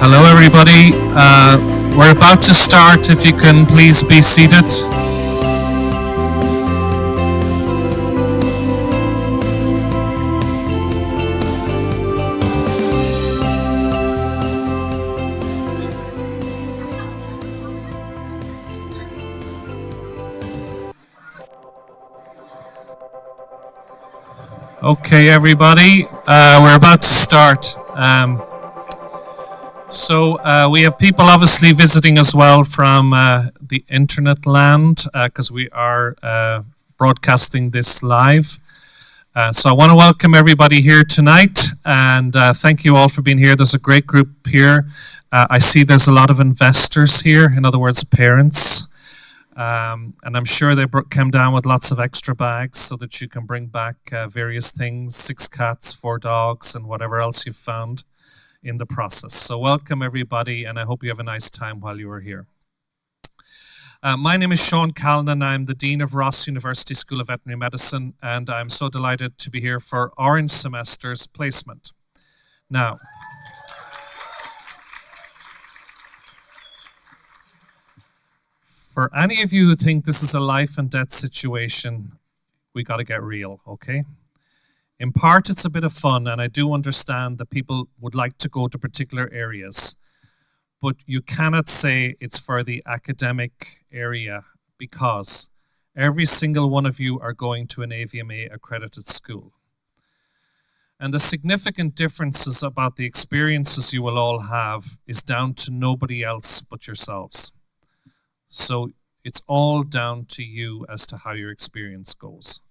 Hello everybody, we're about to start. If you can please be seated. Okay everybody, we're about to start. So we have people obviously visiting as well from the internet land, because we are broadcasting this live. So I want to welcome everybody here tonight, and thank you all for being here. There's a great group here. I see there's a lot of investors here, in other words, parents. And I'm sure they came down with lots of extra bags so that you can bring back various things, 6 cats, 4 dogs, and whatever else you've found in the process. So welcome everybody, and I hope you have a nice time while you are here. My name is Sean Callan. I'm the Dean of Ross University School of Veterinary Medicine, and I'm so delighted to be here for Orange Semester's placement. Now, for any of you who think this is a life and death situation, we got to get real, okay? In part, it's a bit of fun, and I do understand that people would like to go to particular areas, but you cannot say it's for the academic area, because every single one of you are going to an AVMA accredited school. And the significant differences about the experiences you will all have is down to nobody else but yourselves. So it's all down to you as to how your experience goes.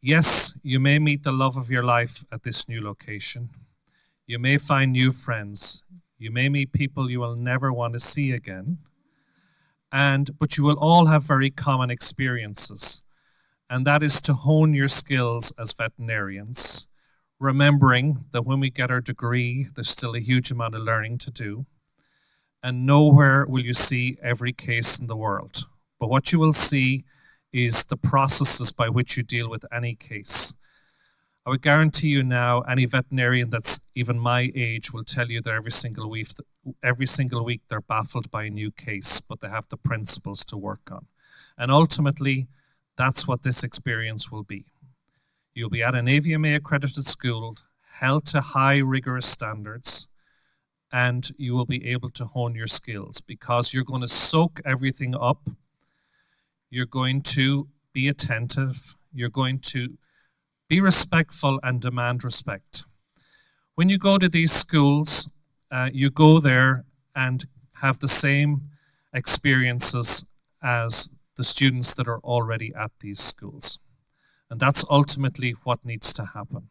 Yes, you may meet the love of your life at this new location. You may find new friends. You may meet people you will never want to see again. But you will all have very common experiences. And that is to hone your skills as veterinarians, remembering that when we get our degree, there's still a huge amount of learning to do. And nowhere will you see every case in the world. But what you will see is the processes by which you deal with any case. I would guarantee you now, any veterinarian that's even my age will tell you that every single week they're baffled by a new case, but they have the principles to work on. And ultimately, that's what this experience will be. You'll be at an AVMA accredited school, held to high rigorous standards, and you will be able to hone your skills because you're going to soak everything up. You're going to be attentive. You're going to be respectful and demand respect. When you go to these schools, you go there and have the same experiences as the students that are already at these schools. And that's ultimately what needs to happen.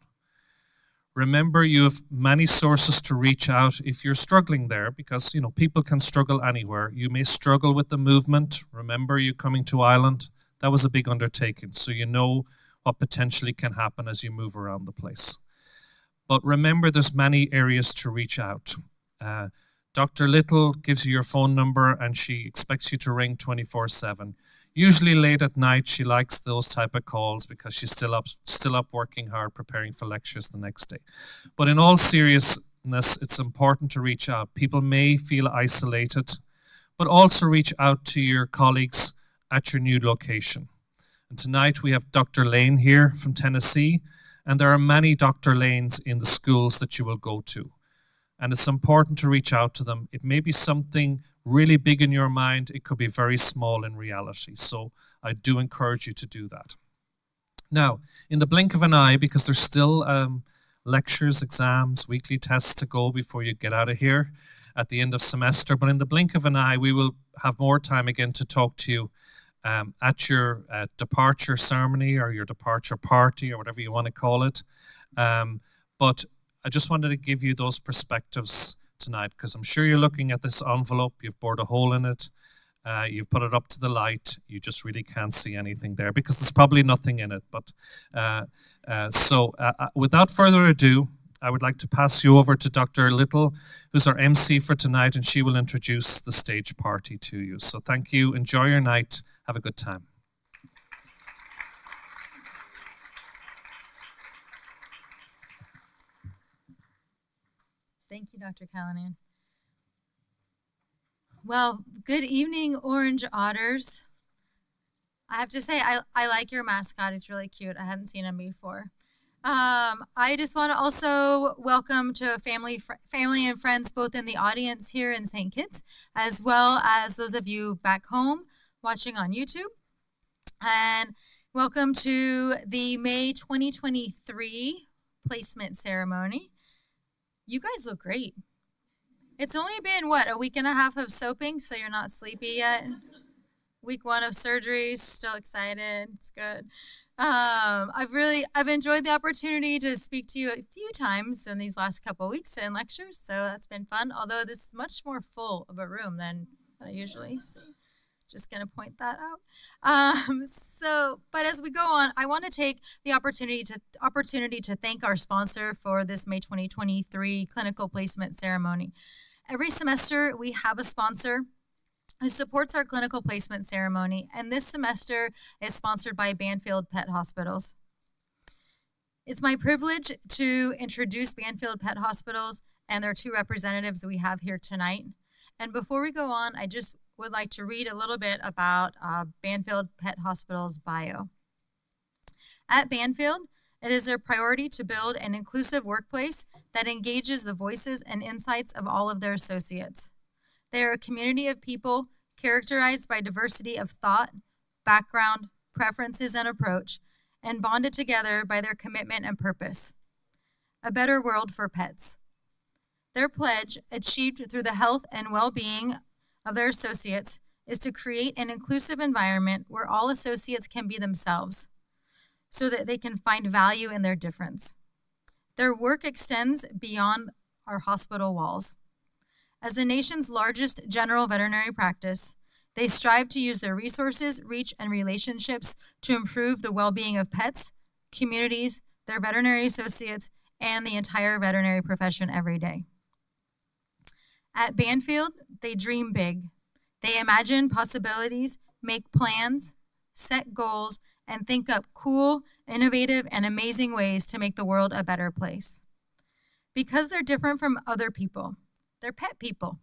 Remember, you have many sources to reach out if you're struggling there, because people can struggle anywhere. You may struggle with the movement. Remember, you coming to Ireland, that was a big undertaking, so you know what potentially can happen as you move around the place. But remember, there's many areas to reach out. Dr. Little gives you your phone number and she expects you to ring 24/7. Usually late at night, she likes those type of calls because she's still up working hard, preparing for lectures the next day. But in all seriousness, it's important to reach out. People may feel isolated, but also reach out to your colleagues at your new location. And tonight we have Dr. Lane here from Tennessee, and there are many Dr. Lanes in the schools that you will go to. And it's important to reach out to them. It may be something really big in your mind. It could be very small in reality. So I do encourage you to do that. Now, in the blink of an eye, because there's still lectures, exams, weekly tests to go before you get out of here at the end of semester, but in the blink of an eye, we will have more time again to talk to you at your departure ceremony or your departure party or whatever you want to call it. But I just wanted to give you those perspectives tonight, because I'm sure you're looking at this envelope, you've bored a hole in it, you've put it up to the light, you just really can't see anything there because there's probably nothing in it. But so without further ado, I would like to pass you over to Dr. Little, who's our MC for tonight, and she will introduce the stage party to you. So thank you, enjoy your night, have a good time. Thank you, Dr. Callanan. Well, good evening, Orange Otters. I have to say, I like your mascot. It's really cute. I hadn't seen him before. I just want to also welcome to family and friends, both in the audience here in St. Kitts, as well as those of you back home watching on YouTube. And welcome to the May 2023 placement ceremony. You guys look great. It's only been, what, a week and a half of soaping, so you're not sleepy yet? Week 1 of surgeries, still excited. It's good. I've enjoyed the opportunity to speak to you a few times in these last couple of weeks in lectures, so that's been fun, although this is much more full of a room than I usually see. Just going to point that out. But as we go on, I want to take the opportunity to thank our sponsor for this May 2023 clinical placement ceremony. Every semester, we have a sponsor who supports our clinical placement ceremony, and this semester is sponsored by Banfield Pet Hospitals. It's my privilege to introduce Banfield Pet Hospitals and their 2 representatives we have here tonight. And before we go on, I just would like to read a little bit about Banfield Pet Hospital's bio. At Banfield, it is their priority to build an inclusive workplace that engages the voices and insights of all of their associates. They are a community of people characterized by diversity of thought, background, preferences, and approach, and bonded together by their commitment and purpose. A better world for pets. Their pledge, achieved through the health and well-being of their associates, is to create an inclusive environment where all associates can be themselves so that they can find value in their difference. Their work extends beyond our hospital walls. As the nation's largest general veterinary practice, they strive to use their resources, reach, and relationships to improve the well-being of pets, communities, their veterinary associates, and the entire veterinary profession every day. At Banfield, they dream big. They imagine possibilities, make plans, set goals, and think up cool, innovative, and amazing ways to make the world a better place. Because they're different from other people, they're pet people.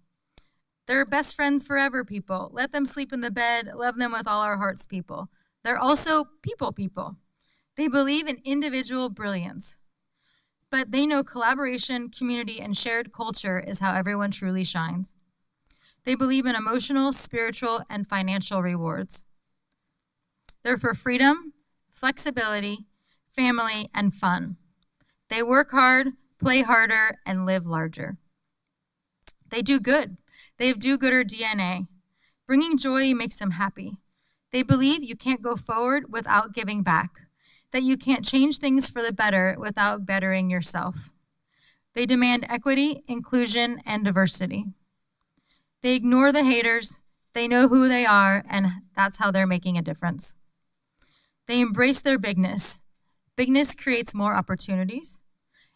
They're best friends forever people. Let them sleep in the bed, love them with all our hearts people. They're also people. They believe in individual brilliance. But they know collaboration, community, and shared culture is how everyone truly shines. They believe in emotional, spiritual, and financial rewards. They're for freedom, flexibility, family, and fun. They work hard, play harder, and live larger. They do good. They have do-gooder DNA. Bringing joy makes them happy. They believe you can't go forward without giving back, that you can't change things for the better without bettering yourself. They demand equity, inclusion, and diversity. They ignore the haters. They know who they are, and that's how they're making a difference. They embrace their bigness. Bigness creates more opportunities.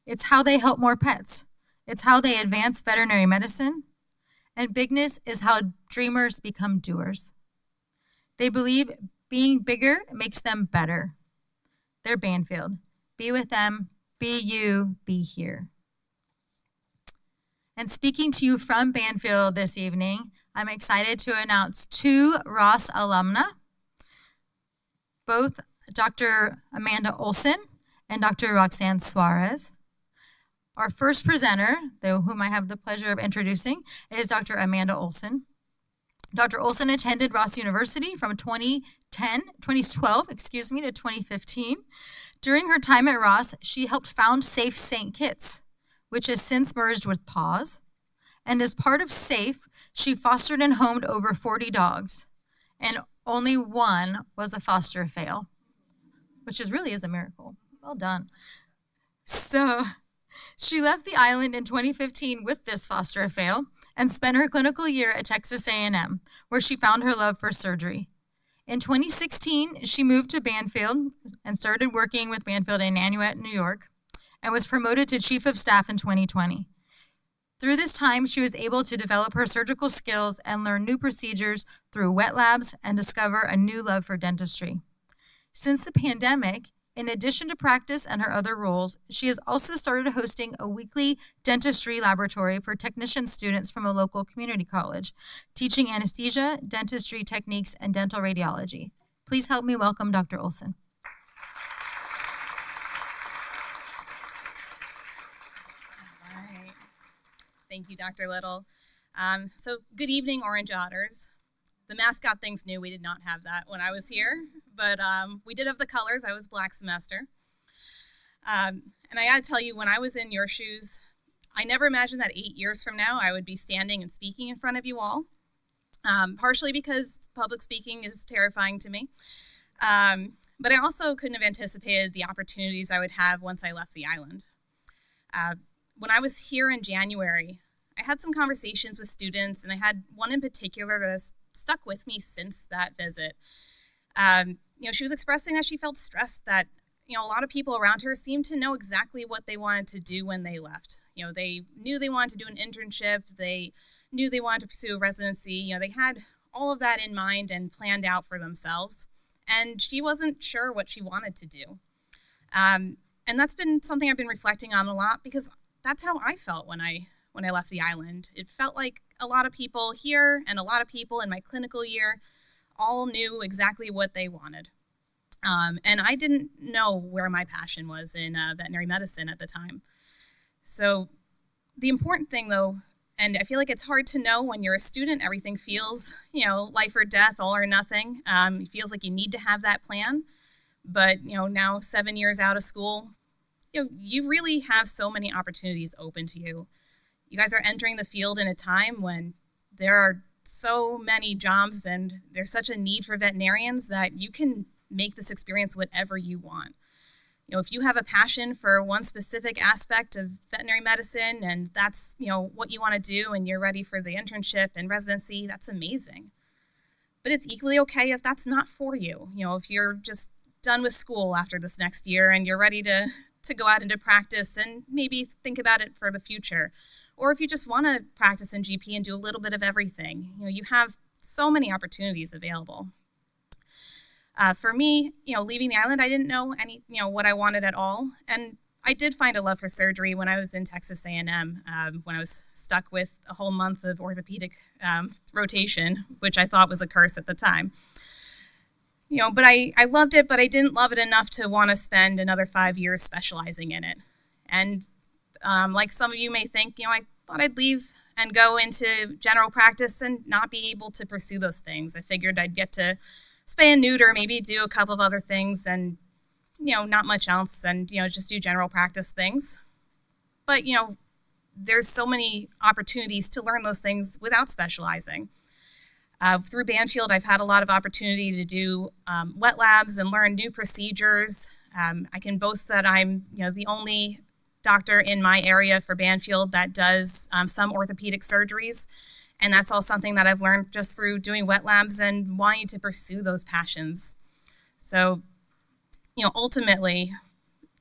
It's how they help more pets. It's how they advance veterinary medicine. And bigness is how dreamers become doers. They believe being bigger makes them better. They're Banfield. Be with them, be you, be here. And speaking to you from Banfield this evening, I'm excited to announce 2 RUS alumna, both Dr. Amanda Olson and Dr. Roxanne Suarez. Our first presenter, whom I have the pleasure of introducing, is Dr. Amanda Olson. Dr. Olson attended Ross University from 2012 to 2015. During her time at Ross, she helped found Safe St. Kitts, which has since merged with Paws. And as part of Safe, she fostered and homed over 40 dogs, and only one was a foster fail, which really is a miracle. Well done. So she left the island in 2015 with this foster fail and spent her clinical year at Texas A&M, where she found her love for surgery. In 2016, she moved to Banfield and started working with Banfield in Nanuet, New York, and was promoted to Chief of Staff in 2020. Through this time, she was able to develop her surgical skills and learn new procedures through wet labs and discover a new love for dentistry. Since the pandemic, in addition to practice and her other roles, she has also started hosting a weekly dentistry laboratory for technician students from a local community college, teaching anesthesia, dentistry techniques, and dental radiology. Please help me welcome Dr. Olson. All right. Thank you, Dr. Little. So good evening, Orange Otters. The mascot thing's new. We did not have that when I was here, but we did have the colors. I was black semester. And I gotta tell you, when I was in your shoes, I never imagined that 8 years from now I would be standing and speaking in front of you all, partially because public speaking is terrifying to me. But I also couldn't have anticipated the opportunities I would have once I left the island. When I was here in January, I had some conversations with students, and I had one in particular that has stuck with me since that visit. She was expressing that she felt stressed that, a lot of people around her seemed to know exactly what they wanted to do when they left. They knew they wanted to do an internship. They knew they wanted to pursue a residency. They had all of that in mind and planned out for themselves. And she wasn't sure what she wanted to do. And that's been something I've been reflecting on a lot, because that's how I felt when I left the island. It felt like a lot of people here and a lot of people in my clinical year all knew exactly what they wanted. And I didn't know where my passion was in veterinary medicine at the time. So the important thing, though, and I feel like it's hard to know when you're a student, everything feels, life or death, all or nothing. It feels like you need to have that plan. But, now 7 years out of school, you really have so many opportunities open to you. You guys are entering the field in a time when there are so many jobs and there's such a need for veterinarians that you can make this experience whatever you want. If you have a passion for one specific aspect of veterinary medicine and that's, what you want to do and you're ready for the internship and residency, that's amazing. But it's equally okay if that's not for you. If you're just done with school after this next year and you're ready to go out into practice and maybe think about it for the future. Or if you just want to practice in GP and do a little bit of everything, you have so many opportunities available. For me, leaving the island, I didn't know what I wanted at all. And I did find a love for surgery when I was in Texas A&M, when I was stuck with a whole month of orthopedic rotation, which I thought was a curse at the time. But I loved it, but I didn't love it enough to want to spend another 5 years specializing in it. And like some of you may think, I thought I'd leave and go into general practice and not be able to pursue those things. I figured I'd get to spay and neuter, maybe do a couple of other things and, not much else, and, just do general practice things. But, there's so many opportunities to learn those things without specializing. Through Banfield, I've had a lot of opportunity to do wet labs and learn new procedures. I can boast that I'm, the only doctor in my area for Banfield that does some orthopedic surgeries. And that's all something that I've learned just through doing wet labs and wanting to pursue those passions. So, ultimately,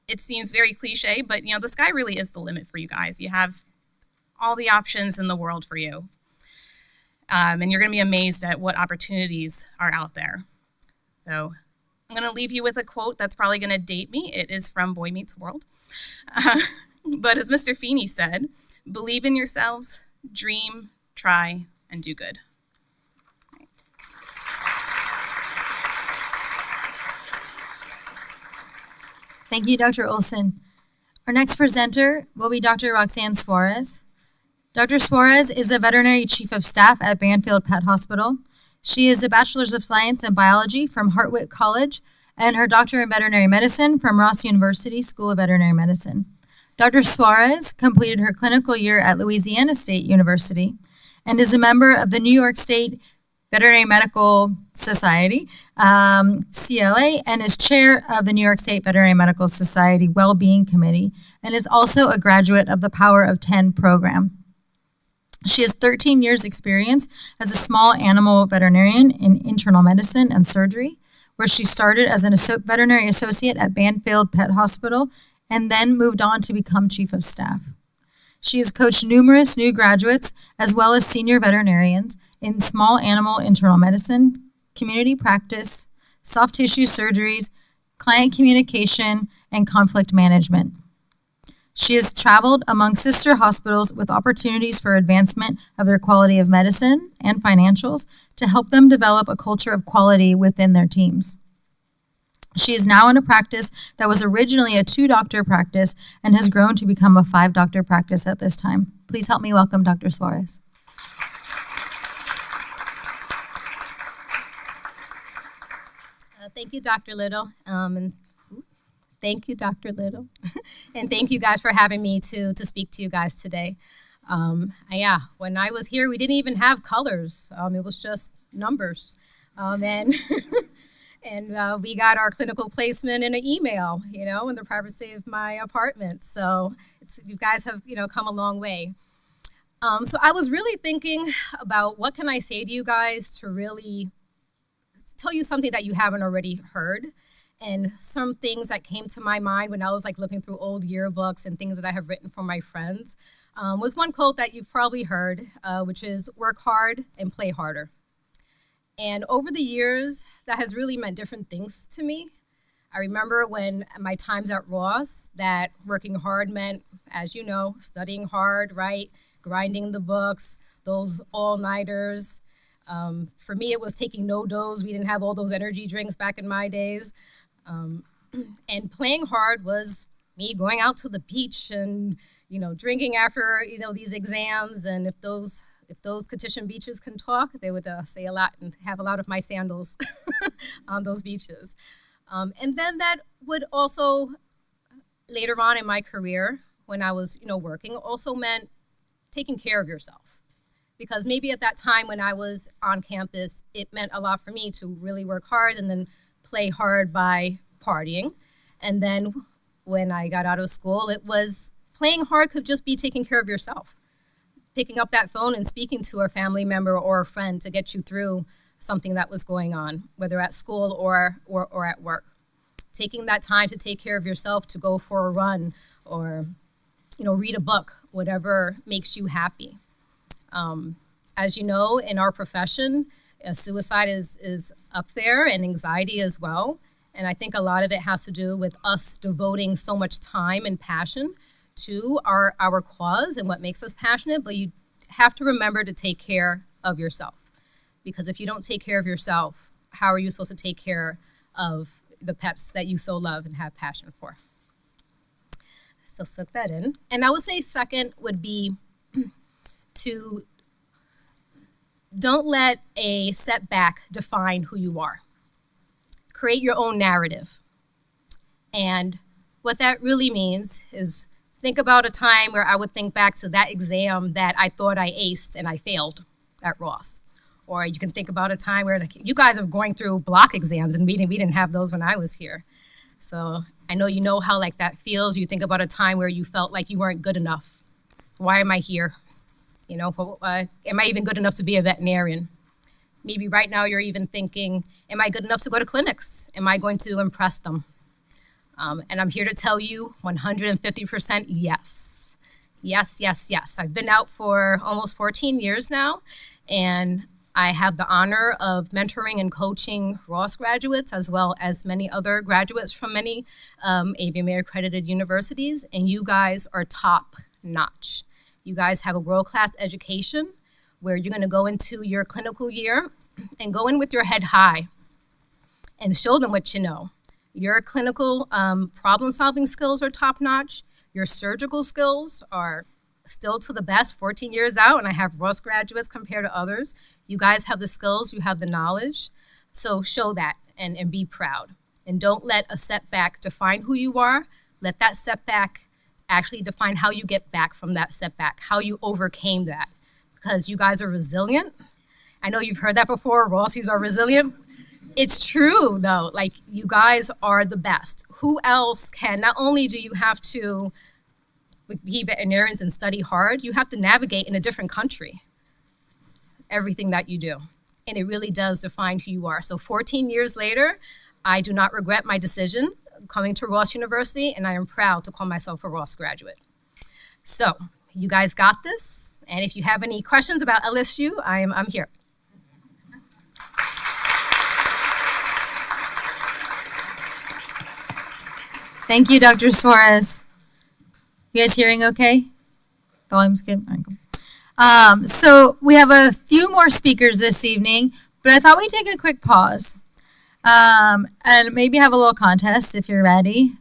it seems very cliche, but, the sky really is the limit for you guys. You have all the options in the world for you. and you're going to be amazed at what opportunities are out there. So I'm going to leave you with a quote that's probably going to date me. It is from Boy Meets World. But as Mr. Feeney said, believe in yourselves, dream, try, and do good. Thank you, Dr. Olson. Our next presenter will be Dr. Roxanne Suarez. Dr. Suarez is the Veterinary Chief of Staff at Banfield Pet Hospital. She is a Bachelor's of Science in Biology from Hartwick College and her Doctor in Veterinary Medicine from Ross University School of Veterinary Medicine. Dr. Suarez completed her clinical year at Louisiana State University and is a member of the New York State Veterinary Medical Society, CLA, and is chair of the New York State Veterinary Medical Society Wellbeing Committee, and is also a graduate of the Power of 10 program. She has 13 years experience as a small animal veterinarian in internal medicine and surgery, where she started as an veterinary associate at Banfield Pet Hospital and then moved on to become chief of staff. She has coached numerous new graduates as well as senior veterinarians in small animal internal medicine, community practice, soft tissue surgeries, client communication, and conflict management. She has traveled among sister hospitals with opportunities for advancement of their quality of medicine and financials to help them develop a culture of quality within their teams. She is now in a practice that was originally a 2-doctor practice and has grown to become a 5-doctor practice at this time. Please help me welcome Dr. Suarez. Thank you, Dr. Little. Thank you, Dr. Little. And thank you guys for having me to speak to you guys today. When I was here, we didn't even have colors. It was just numbers. And we got our clinical placement in an email, in the privacy of my apartment. So you guys have, come a long way. So I was really thinking about what can I say to you guys to really tell you something that you haven't already heard. And some things that came to my mind when I was looking through old yearbooks and things that I have written for my friends was one quote that you've probably heard, which is work hard and play harder. And over the years, that has really meant different things to me. I remember when my times at Ross, that working hard meant, as you know, studying hard, right? Grinding the books, those all-nighters. For me, it was taking no-dose. We didn't have all those energy drinks back in my days. And playing hard was me going out to the beach and, drinking after, these exams. And if those Catition beaches can talk, they would say a lot and have a lot of my sandals on those beaches. And then that would also, later on in my career, when I was, working, also meant taking care of yourself. Because maybe at that time when I was on campus, it meant a lot for me to really work hard and then play hard by partying. And then when I got out of school, it was playing hard could just be taking care of yourself. Picking up that phone and speaking to a family member or a friend to get you through something that was going on, whether at school or at work. Taking that time to take care of yourself, to go for a run or, read a book, whatever makes you happy. As you know, in our profession, suicide is up there and anxiety as well. And I think a lot of it has to do with us devoting so much time and passion to our cause and what makes us passionate. But you have to remember to take care of yourself. Because if you don't take care of yourself, how are you supposed to take care of the pets that you so love and have passion for? So soak that in. And I would say second would be to don't let a setback define who you are. Create your own narrative. And what that really means is think about a time where I would think back to that exam that I thought I aced and I failed at Ross. Or you can think about a time where you guys are going through block exams and we didn't have those when I was here. So I know you know how that feels. You think about a time where you felt like you weren't good enough. Why am I here? Am I even good enough to be a veterinarian? Maybe right now you're even thinking, am I good enough to go to clinics? Am I going to impress them? And I'm here to tell you 150% yes. Yes, yes, yes. I've been out for almost 14 years now, And I have the honor of mentoring and coaching Ross graduates, as well as many other graduates from many AVMA accredited universities, and you guys are top notch. You guys have a world-class education where you're gonna go into your clinical year and go in with your head high and show them what you know. Your clinical problem-solving skills are top-notch. Your surgical skills are still to the best, 14 years out, and I have Ross graduates compared to others. You guys have the skills, you have the knowledge, so show that and be proud. And don't let a setback define who you are. Let that setback actually define how you get back from that setback, how you overcame that, because you guys are resilient. I know you've heard that before, Rossies are resilient. It's true though, like you guys are the best. Who else can, not only do you have to be veterinarians and study hard, you have to navigate in a different country, everything that you do. And it really does define who you are. So 14 years later, I do not regret my decision coming to Ross University, and I am proud to call myself a Ross graduate. So you guys got this. And if you have any questions about LSU, I'm here. Thank you, Dr. Suarez. You guys hearing okay? Volume's good? All right, cool. So we have a few more speakers this evening, but I thought we'd take a quick pause and maybe have a little contest if you're ready.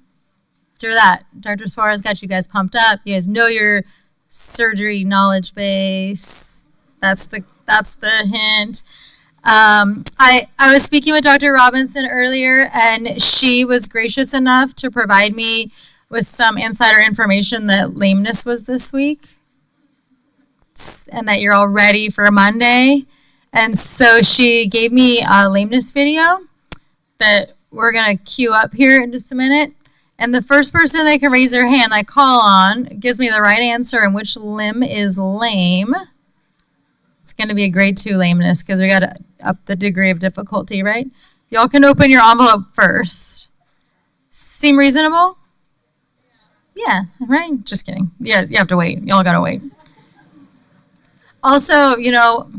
After that, Dr. Suarez got you guys pumped up. You guys know your surgery knowledge base. That's the hint. I was speaking with Dr. Robinson earlier, and she was gracious enough to provide me with some insider information that lameness was this week and that you're all ready for Monday. And so she gave me a lameness video that we're going to queue up here in just a minute. And the first person that can raise their hand I call on gives me the right answer and which limb is lame. It's going to be a grade 2 lameness because we got to up the degree of difficulty, right? Y'all can open your envelope first. Seem reasonable? Yeah, right? Just kidding. Yeah, you have to wait. Y'all got to wait. Also, you know,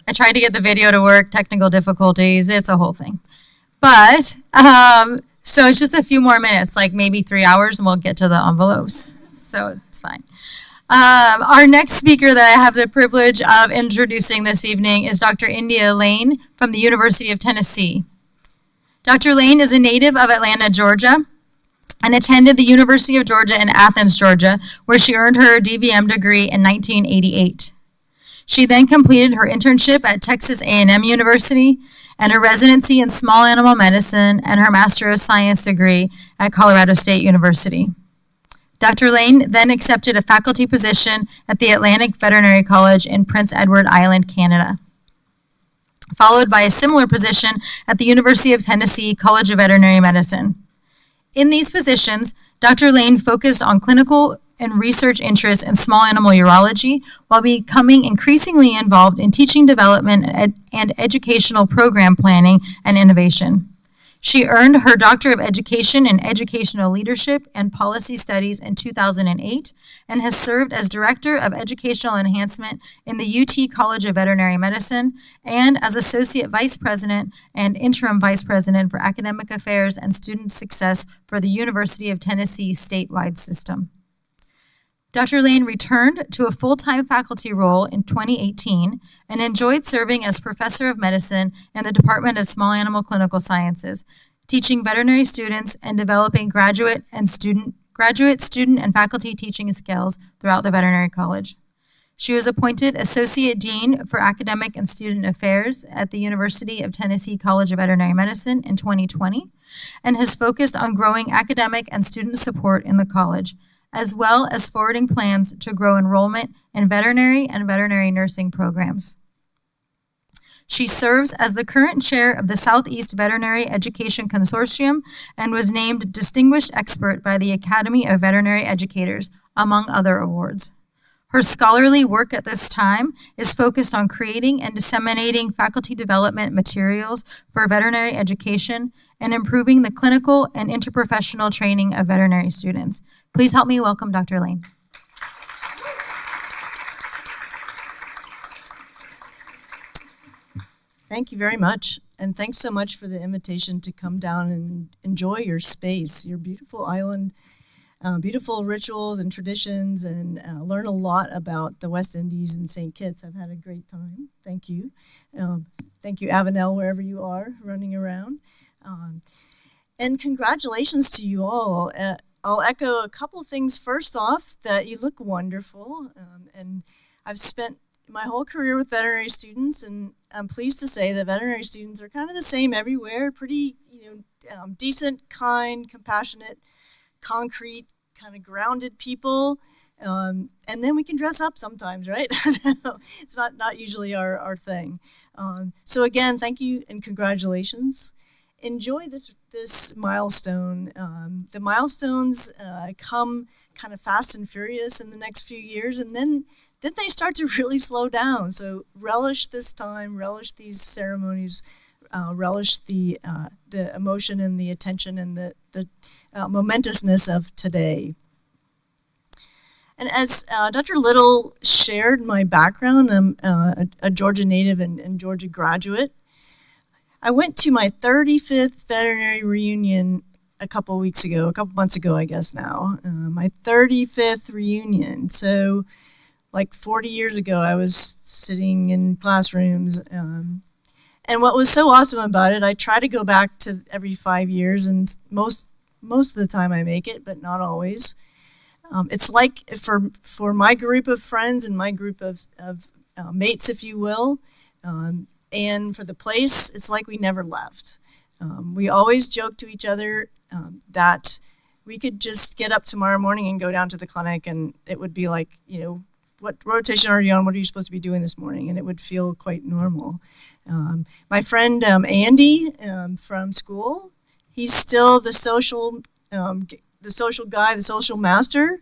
I tried to get the video to work, technical difficulties. It's a whole thing. But, so it's just a few more minutes, like maybe 3 hours, and we'll get to the envelopes. So it's fine. Our next speaker that I have the privilege of introducing this evening is Dr. India Lane from the University of Tennessee. Dr. Lane is a native of Atlanta, Georgia, and attended the University of Georgia in Athens, Georgia, where she earned her DVM degree in 1988. She then completed her internship at Texas A&M University and her residency in small animal medicine and her Master of Science degree at Colorado State University. Dr. Lane then accepted a faculty position at the Atlantic Veterinary College in Prince Edward Island, Canada, followed by a similar position at the University of Tennessee College of Veterinary Medicine. In these positions, Dr. Lane focused on clinical and research interests in small animal urology while becoming increasingly involved in teaching development and educational program planning and innovation. She earned her Doctor of Education in Educational Leadership and Policy Studies in 2008 and has served as Director of Educational Enhancement in the UT College of Veterinary Medicine and as Associate Vice President and Interim Vice President for Academic Affairs and Student Success for the University of Tennessee statewide system. Dr. Lane returned to a full-time faculty role in 2018 and enjoyed serving as professor of medicine in the Department of Small Animal Clinical Sciences, teaching veterinary students and developing graduate, student, and faculty teaching skills throughout the veterinary college. She was appointed Associate Dean for Academic and Student Affairs at the University of Tennessee College of Veterinary Medicine in 2020 and has focused on growing academic and student support in the college, as well as forwarding plans to grow enrollment in veterinary and veterinary nursing programs. She serves as the current chair of the Southeast Veterinary Education Consortium and was named Distinguished Expert by the Academy of Veterinary Educators, among other awards. Her scholarly work at this time is focused on creating and disseminating faculty development materials for veterinary education and improving the clinical and interprofessional training of veterinary students. Please help me welcome Dr. Lane. Thank you very much. And thanks so much for the invitation to come down and enjoy your space, your beautiful island, beautiful rituals and traditions, and learn a lot about the West Indies and St. Kitts. I've had a great time. Thank you. Thank you, Avenel, wherever you are running around. And congratulations to you all. I'll echo a couple things. First off, that you look wonderful. And I've spent my whole career with veterinary students, and I'm pleased to say that veterinary students are kind of the same everywhere. Pretty, decent, kind, compassionate, concrete, kind of grounded people. And then we can dress up sometimes, right? It's not usually our thing. So again, thank you and congratulations. Enjoy this milestone. The milestones come kind of fast and furious in the next few years, and then they start to really slow down. So relish this time, relish these ceremonies, relish the emotion and the attention and the momentousness of today. And as Dr. Little shared my background, I'm a Georgia native and Georgia graduate. I went to my 35th veterinary reunion a couple months ago, I guess now. My 35th reunion. So like 40 years ago, I was sitting in classrooms. And what was so awesome about it, I try to go back to every 5 years, and most of the time I make it, but not always. It's like for my group of friends and my group of mates, if you will, and for the place, it's like we never left. We always joke to each other that we could just get up tomorrow morning and go down to the clinic, and it would be like, what rotation are you on? What are you supposed to be doing this morning? And it would feel quite normal. My friend Andy from school, he's still the social guy, the social master.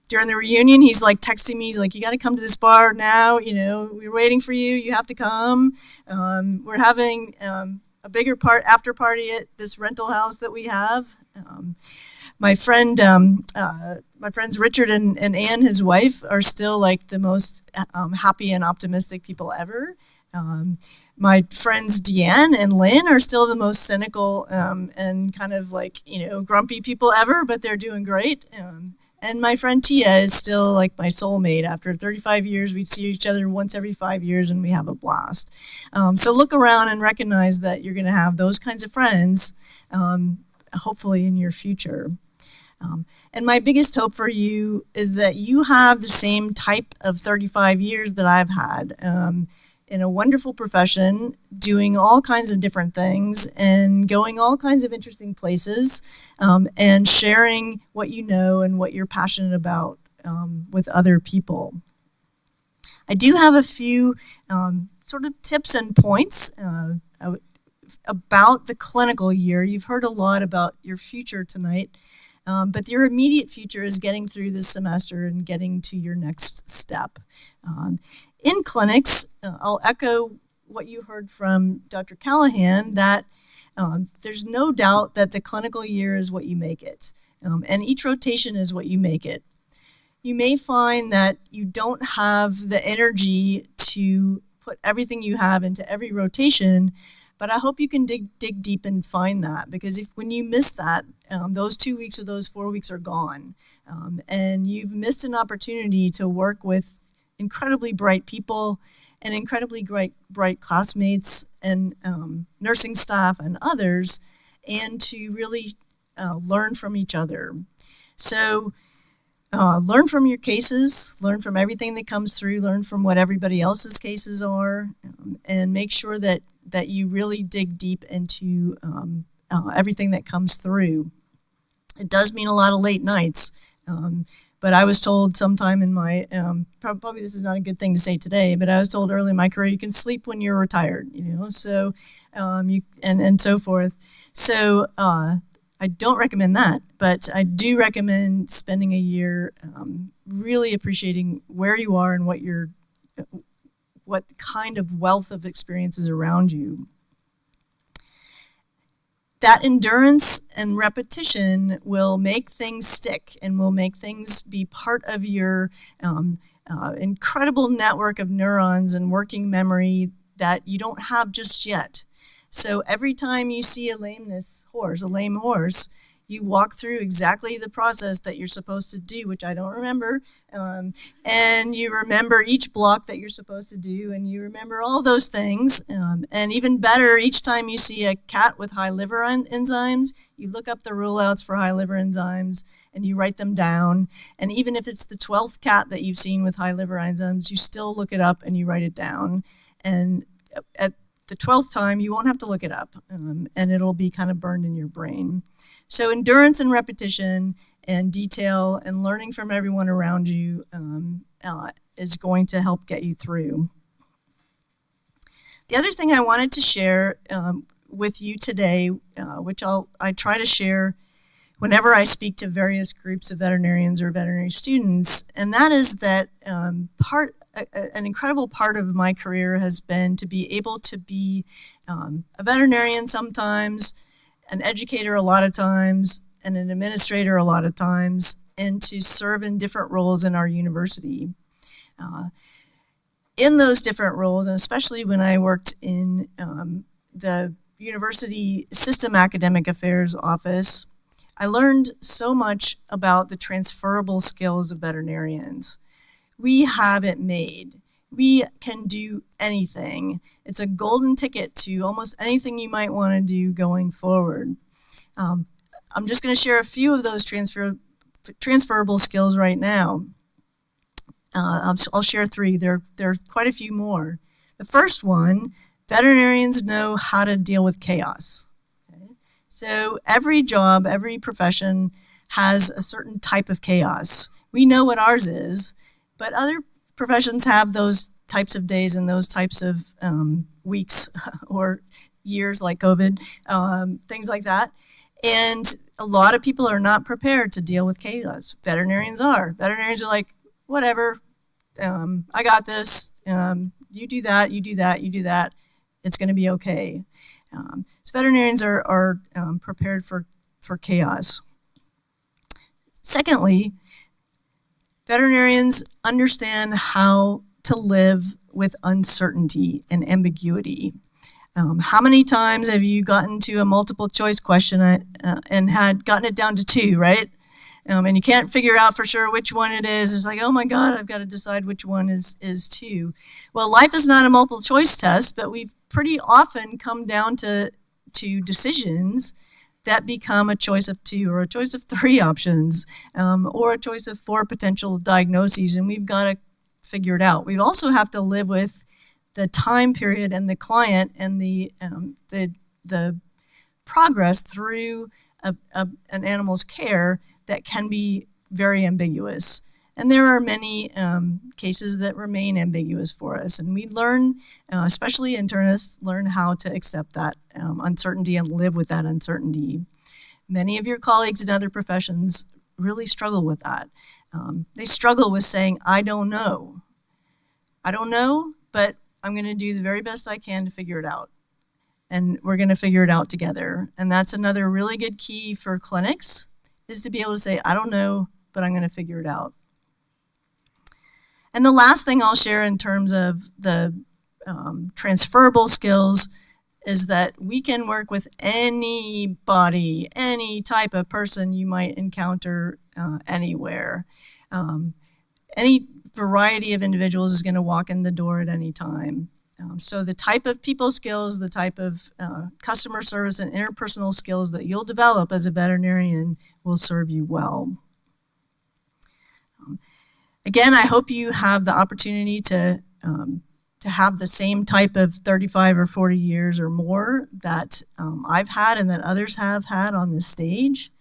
During the reunion, he's like texting me. He's like, "You got to come to this bar now. We're waiting for you. You have to come. We're having a bigger after party at this rental house that we have." My friends Richard and Ann, his wife, are still like the most happy and optimistic people ever. My friends Deanne and Lynn are still the most cynical and kind of like, grumpy people ever, but they're doing great. And my friend Tia is still like my soulmate. After 35 years, we see each other once every 5 years and we have a blast. So look around and recognize that you're going to have those kinds of friends, hopefully in your future. And my biggest hope for you is that you have the same type of 35 years that I've had in a wonderful profession, doing all kinds of different things and going all kinds of interesting places, and sharing what you know and what you're passionate about with other people. I do have a few sort of tips and points about the clinical year. You've heard a lot about your future tonight. But your immediate future is getting through this semester and getting to your next step. In clinics, I'll echo what you heard from Dr. Callahan, that there's no doubt that the clinical year is what you make it. And each rotation is what you make it. You may find that you don't have the energy to put everything you have into every rotation, but I hope you can dig deep and find that, because when you miss that, those 2 weeks or those 4 weeks are gone. And you've missed an opportunity to work with incredibly bright people and incredibly bright classmates and nursing staff and others, and to really learn from each other. So learn from your cases, learn from everything that comes through, learn from what everybody else's cases are, and make sure that you really dig deep into everything that comes through. It does mean a lot of late nights, but I was told sometime in my, probably this is not a good thing to say today, but I was told early in my career, you can sleep when you're retired, so and so forth. So I don't recommend that, but I do recommend spending a year really appreciating where you are and what kind of wealth of experiences around you. That endurance and repetition will make things stick and will make things be part of your incredible network of neurons and working memory that you don't have just yet. So every time you see a lame horse, you walk through exactly the process that you're supposed to do, which I don't remember, and you remember each block that you're supposed to do, and you remember all those things. And even better, each time you see a cat with high liver enzymes, you look up the rule-outs for high liver enzymes, and you write them down. And even if it's the 12th cat that you've seen with high liver enzymes, you still look it up and you write it down. And at the 12th time, you won't have to look it up, and it'll be kind of burned in your brain. So endurance and repetition and detail and learning from everyone around you is going to help get you through. The other thing I wanted to share with you today, which I try to share whenever I speak to various groups of veterinarians or veterinary students, and that is that an incredible part of my career has been to be able to be a veterinarian sometimes, an educator a lot of times, and an administrator a lot of times, and to serve in different roles in our university. In those different roles, and especially when I worked in the University System Academic Affairs office, I learned so much about the transferable skills of veterinarians. We have it made. We can do anything. It's a golden ticket to almost anything you might want to do going forward. I'm just going to share a few of those transferable skills right now. I'll share three. There are quite a few more. The first one, veterinarians know how to deal with chaos. Okay? So every job, every profession has a certain type of chaos. We know what ours is, but other professions have those types of days and those types of weeks or years like COVID, things like that. And a lot of people are not prepared to deal with chaos. Veterinarians are. Veterinarians are like, whatever, I got this. You do that, you do that, you do that. It's going to be okay. So veterinarians are prepared for chaos. Secondly, veterinarians understand how to live with uncertainty and ambiguity. How many times have you gotten to a multiple choice question and had gotten it down to two, right? And you can't figure out for sure which one it is. It's like, oh my God, I've got to decide which one is two. Well, life is not a multiple choice test, but we pretty often come down to decisions that become a choice of two or a choice of three options, or a choice of four potential diagnoses, and we've got to figure it out. We also have to live with the time period and the client and the progress through an animal's care that can be very ambiguous. And there are many cases that remain ambiguous for us. And we learn, especially internists, learn how to accept that uncertainty and live with that uncertainty. Many of your colleagues in other professions really struggle with that. They struggle with saying, I don't know. I don't know, but I'm going to do the very best I can to figure it out. And we're going to figure it out together. And that's another really good key for clinics, is to be able to say, I don't know, but I'm going to figure it out. And the last thing I'll share in terms of the transferable skills is that we can work with anybody, any type of person you might encounter anywhere. Any variety of individuals is going to walk in the door at any time. So the type of people skills, the type of customer service and interpersonal skills that you'll develop as a veterinarian will serve you well. Again, I hope you have the opportunity to have the same type of 35 or 40 years or more that I've had and that others have had on this stage.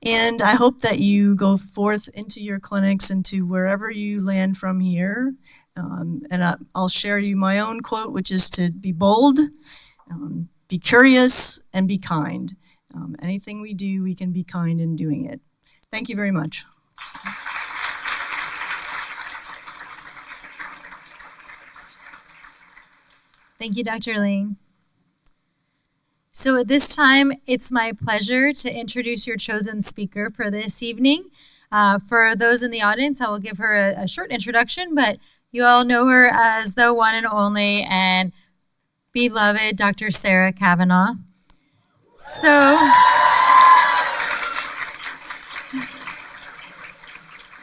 And I hope that you go forth into your clinics and to wherever you land from here. And I'll share you my own quote, which is to be bold, be curious, and be kind. Anything we do, we can be kind in doing it. Thank you very much. Thank you, Dr. Ling. So at this time, it's my pleasure to introduce your chosen speaker for this evening. For those in the audience, I will give her a short introduction, but You all know her as the one and only and beloved Dr. Sarah Kavanaugh. So,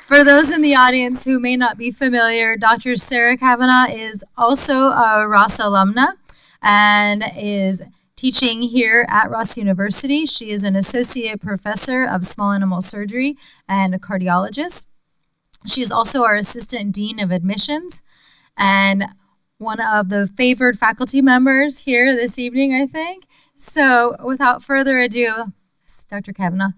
for those in the audience who may not be familiar, Dr. Sarah Kavanaugh is also a RUS alumna and is teaching here at Ross University. She is an associate professor of small animal surgery and a cardiologist. She is also our assistant dean of admissions and one of the favored faculty members here this evening, I think. So without further ado, Dr. Kavanaugh.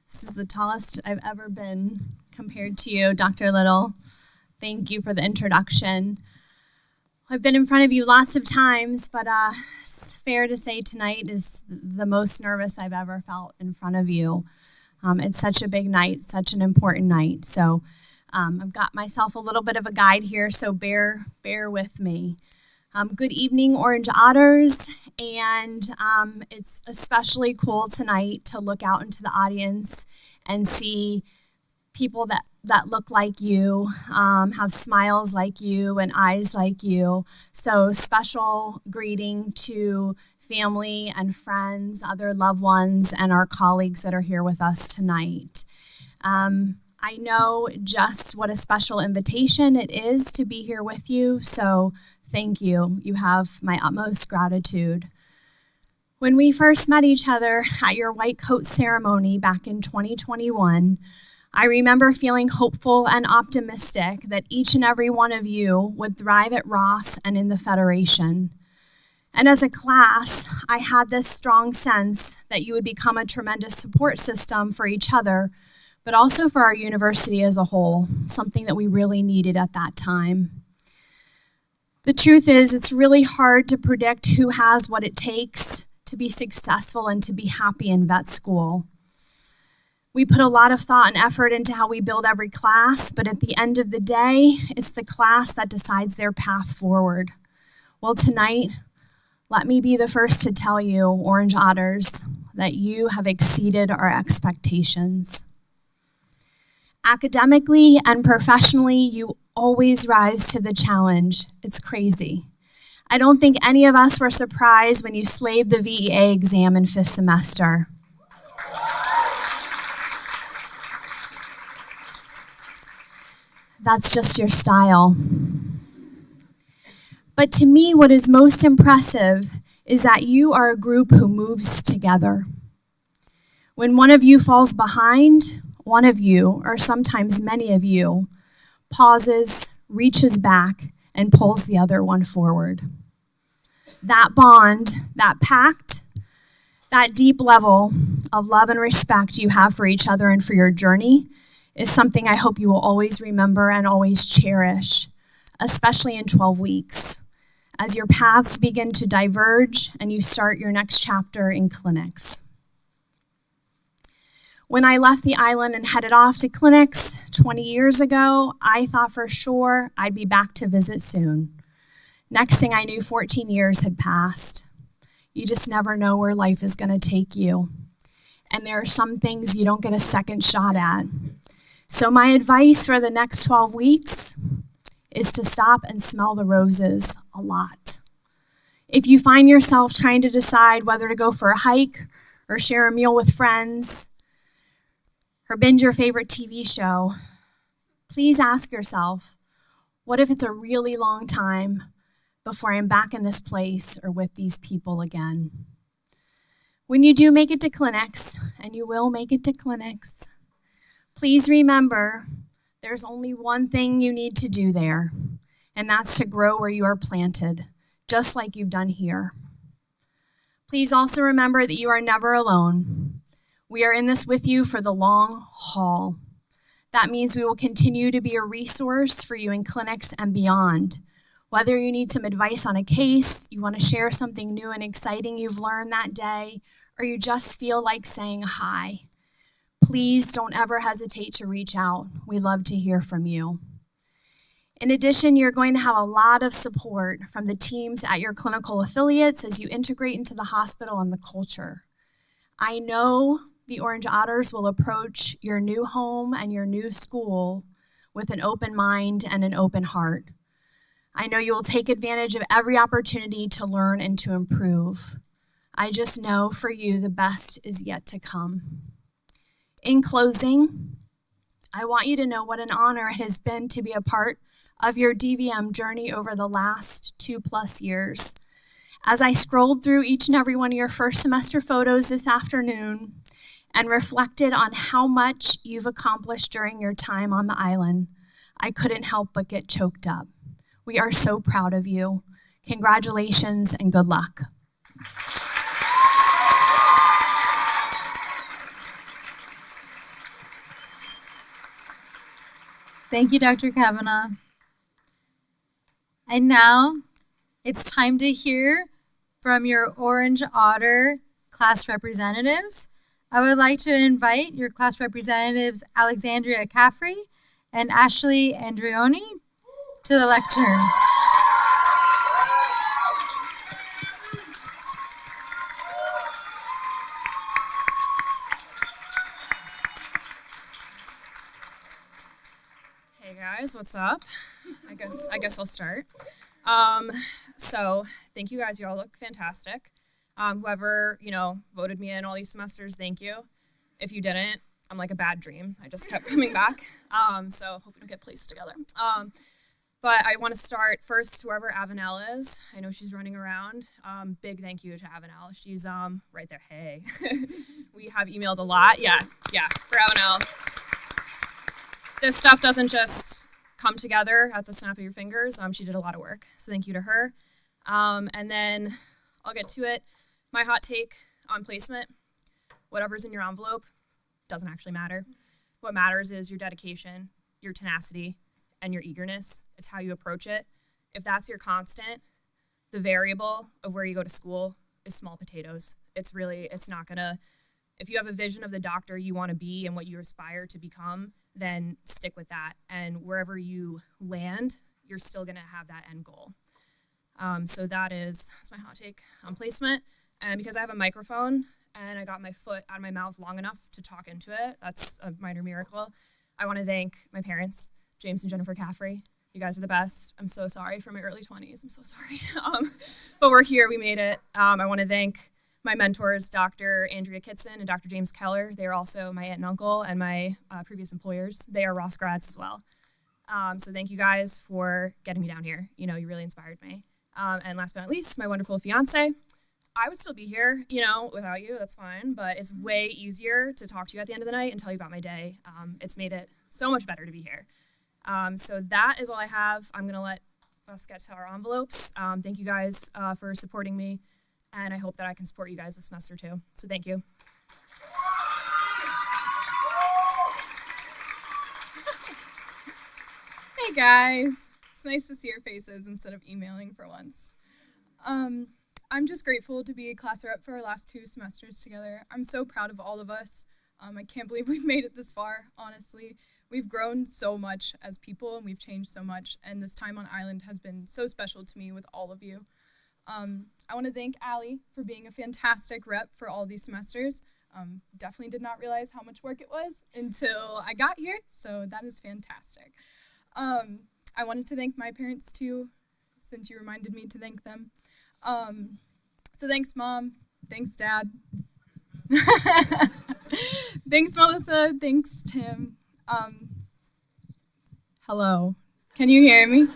This is the tallest I've ever been compared to you, Dr. Little. Thank you for the introduction. I've been in front of you lots of times, but it's fair to say tonight is the most nervous I've ever felt in front of you. It's such a big night, such an important night. So I've got myself a little bit of a guide here, so bear with me. Good evening, Orange Otters, and it's especially cool tonight to look out into the audience and see people that look like you, have smiles like you and eyes like you. So special greeting to family and friends, other loved ones, and our colleagues that are here with us tonight. I know just what a special invitation it is to be here with you, so thank you. You have my utmost gratitude. When we first met each other at your white coat ceremony back in 2021, I remember feeling hopeful and optimistic that each and every one of you would thrive at Ross and in the Federation. And as a class, I had this strong sense that you would become a tremendous support system for each other, but also for our university as a whole, something that we really needed at that time. The truth is, it's really hard to predict who has what it takes to be successful and to be happy in vet school. We put a lot of thought and effort into how we build every class, but at the end of the day, it's the class that decides their path forward. Well, tonight, let me be the first to tell you, Orange Otters, that you have exceeded our expectations. Academically and professionally, you always rise to the challenge. It's crazy. I don't think any of us were surprised when you slayed the VEA exam in 5th semester. That's just your style. But to me, what is most impressive is that you are a group who moves together. When one of you falls behind, one of you, or sometimes many of you, pauses, reaches back, and pulls the other one forward. That bond, that pact, that deep level of love and respect you have for each other and for your journey is something I hope you will always remember and always cherish, especially in 12 weeks, as your paths begin to diverge and you start your next chapter in clinics. When I left the island and headed off to clinics 20 years ago, I thought for sure I'd be back to visit soon. Next thing I knew, 14 years had passed. You just never know where life is going to take you. And there are some things you don't get a second shot at. So my advice for the next 12 weeks is to stop and smell the roses a lot. If you find yourself trying to decide whether to go for a hike or share a meal with friends, or binge your favorite TV show, please ask yourself, what if it's a really long time before I'm back in this place or with these people again? When you do make it to clinics, and you will make it to clinics, please remember there's only one thing you need to do there, and that's to grow where you are planted, just like you've done here. Please also remember that you are never alone. We are in this with you for the long haul. That means we will continue to be a resource for you in clinics and beyond. Whether you need some advice on a case, you want to share something new and exciting you've learned that day, or you just feel like saying hi, please don't ever hesitate to reach out. We love to hear from you. In addition, you're going to have a lot of support from the teams at your clinical affiliates as you integrate into the hospital and the culture. I know the Orange Otters will approach your new home and your new school with an open mind and an open heart. I know you will take advantage of every opportunity to learn and to improve. I just know for you the best is yet to come. In closing, I want you to know what an honor it has been to be a part of your DVM journey over the last 2+ years. As I scrolled through each and every one of your first semester photos this afternoon and reflected on how much you've accomplished during your time on the island, I couldn't help but get choked up. We are so proud of you. Congratulations and good luck. Thank you, Dr. Kavanaugh. And now it's time to hear from your Orange Otter class representatives. I would like to invite your class representatives, Alexandria Caffrey and Ashley Andrioni, to the lectern. Hey guys, what's up? I guess I'll start. So thank you guys. You all look fantastic. Whoever, voted me in all these semesters, thank you. If you didn't, I'm like a bad dream. I just kept coming back. So hope we don't get placed together. But I want to start first, whoever Avanel is. I know she's running around. Big thank you to Avanel. She's right there. Hey. We have emailed a lot. Yeah, for Avanel. This stuff doesn't just come together at the snap of your fingers. She did a lot of work, so thank you to her. And then I'll get to it. My hot take on placement, whatever's in your envelope doesn't actually matter. What matters is your dedication, your tenacity, and your eagerness. It's how you approach it. If that's your constant, the variable of where you go to school is small potatoes. It's not gonna, if you have a vision of the doctor you want to be and what you aspire to become, then stick with that. And wherever you land, you're still gonna have that end goal. So that's my hot take on placement. And because I have a microphone and I got my foot out of my mouth long enough to talk into it, that's a minor miracle. I want to thank my parents, James and Jennifer Caffrey. You guys are the best. I'm so sorry for my early 20s. I'm so sorry. But we're here. We made it. I want to thank my mentors, Dr. Andrea Kitson and Dr. James Keller. They are also my aunt and uncle and my previous employers. They are Ross grads as well. So thank you guys for getting me down here. You really inspired me. And last but not least, my wonderful fiance. I would still be here, without you. That's fine. But it's way easier to talk to you at the end of the night and tell you about my day. It's made it so much better to be here. So that is all I have. I'm going to let us get to our envelopes. Thank you guys for supporting me. And I hope that I can support you guys this semester too. So thank you. Hey guys. It's nice to see your faces instead of emailing for once. I'm just grateful to be a class rep for our last 2 semesters together. I'm so proud of all of us. I can't believe we've made it this far, honestly. We've grown so much as people and we've changed so much, and this time on island has been so special to me with all of you. I want to thank Allie for being a fantastic rep for all these semesters. Definitely did not realize how much work it was until I got here, so that is fantastic. I wanted to thank my parents too, since you reminded me to thank them. So thanks, Mom. Thanks, Dad. Thanks, Melissa. Thanks, Tim. Hello. Can you hear me?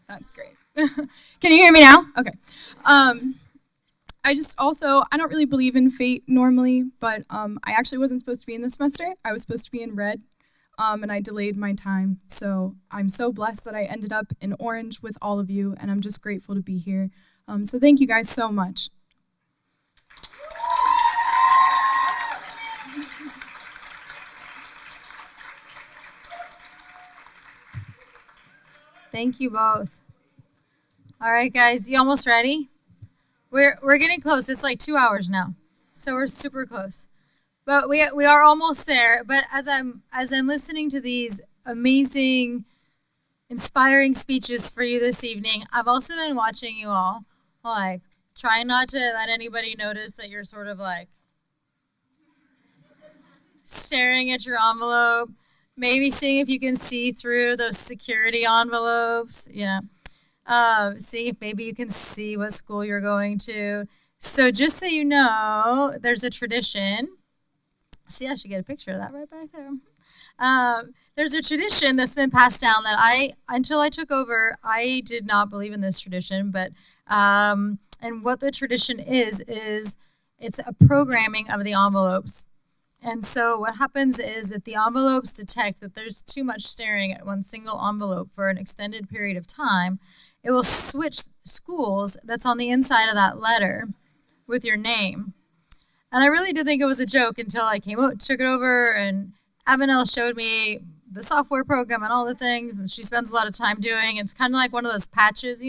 That's great. Can you hear me now? Okay. I don't really believe in fate normally, but I actually wasn't supposed to be in this semester. I was supposed to be in red, and I delayed my time. So I'm so blessed that I ended up in orange with all of you, and I'm just grateful to be here. So thank you guys so much. Thank you both. All right, guys, you almost ready? We're getting close. It's like 2 hours now, so we're super close. But we are almost there. But as I'm listening to these amazing, inspiring speeches for you this evening, I've also been watching you all, like trying not to let anybody notice that you're sort of like staring at your envelope, maybe seeing if you can see through those security envelopes. Seeing if maybe you can see what school you're going to. So just so you know, there's a tradition. See, I should get a picture of that right back there. There's a tradition that's been passed down that until I took over, I did not believe in this tradition. But and what the tradition is it's a programming of the envelopes. And so what happens is that the envelopes detect that there's too much staring at one single envelope for an extended period of time. It will switch schools that's on the inside of that letter with your name. And I really did think it was a joke until I took it over, and Avenel showed me the software program and all the things, and she spends a lot of time doing. It's kind of like one of those patches,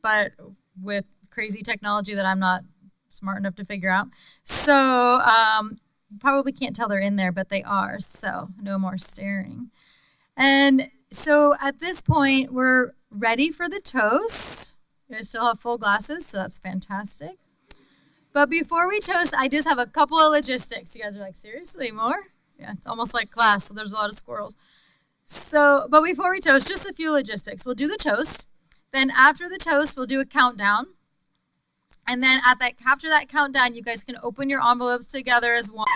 but with crazy technology that I'm not smart enough to figure out. So probably can't tell they're in there, but they are. So no more staring. And so at this point, we're ready for the toast. You guys still have full glasses, so that's fantastic. But before we toast, I just have a couple of logistics. You guys are like, seriously, more? Yeah, it's almost like class, so there's a lot of squirrels. So, but before we toast, just a few logistics. We'll do the toast. Then after the toast, we'll do a countdown. And then after that countdown, you guys can open your envelopes together as one.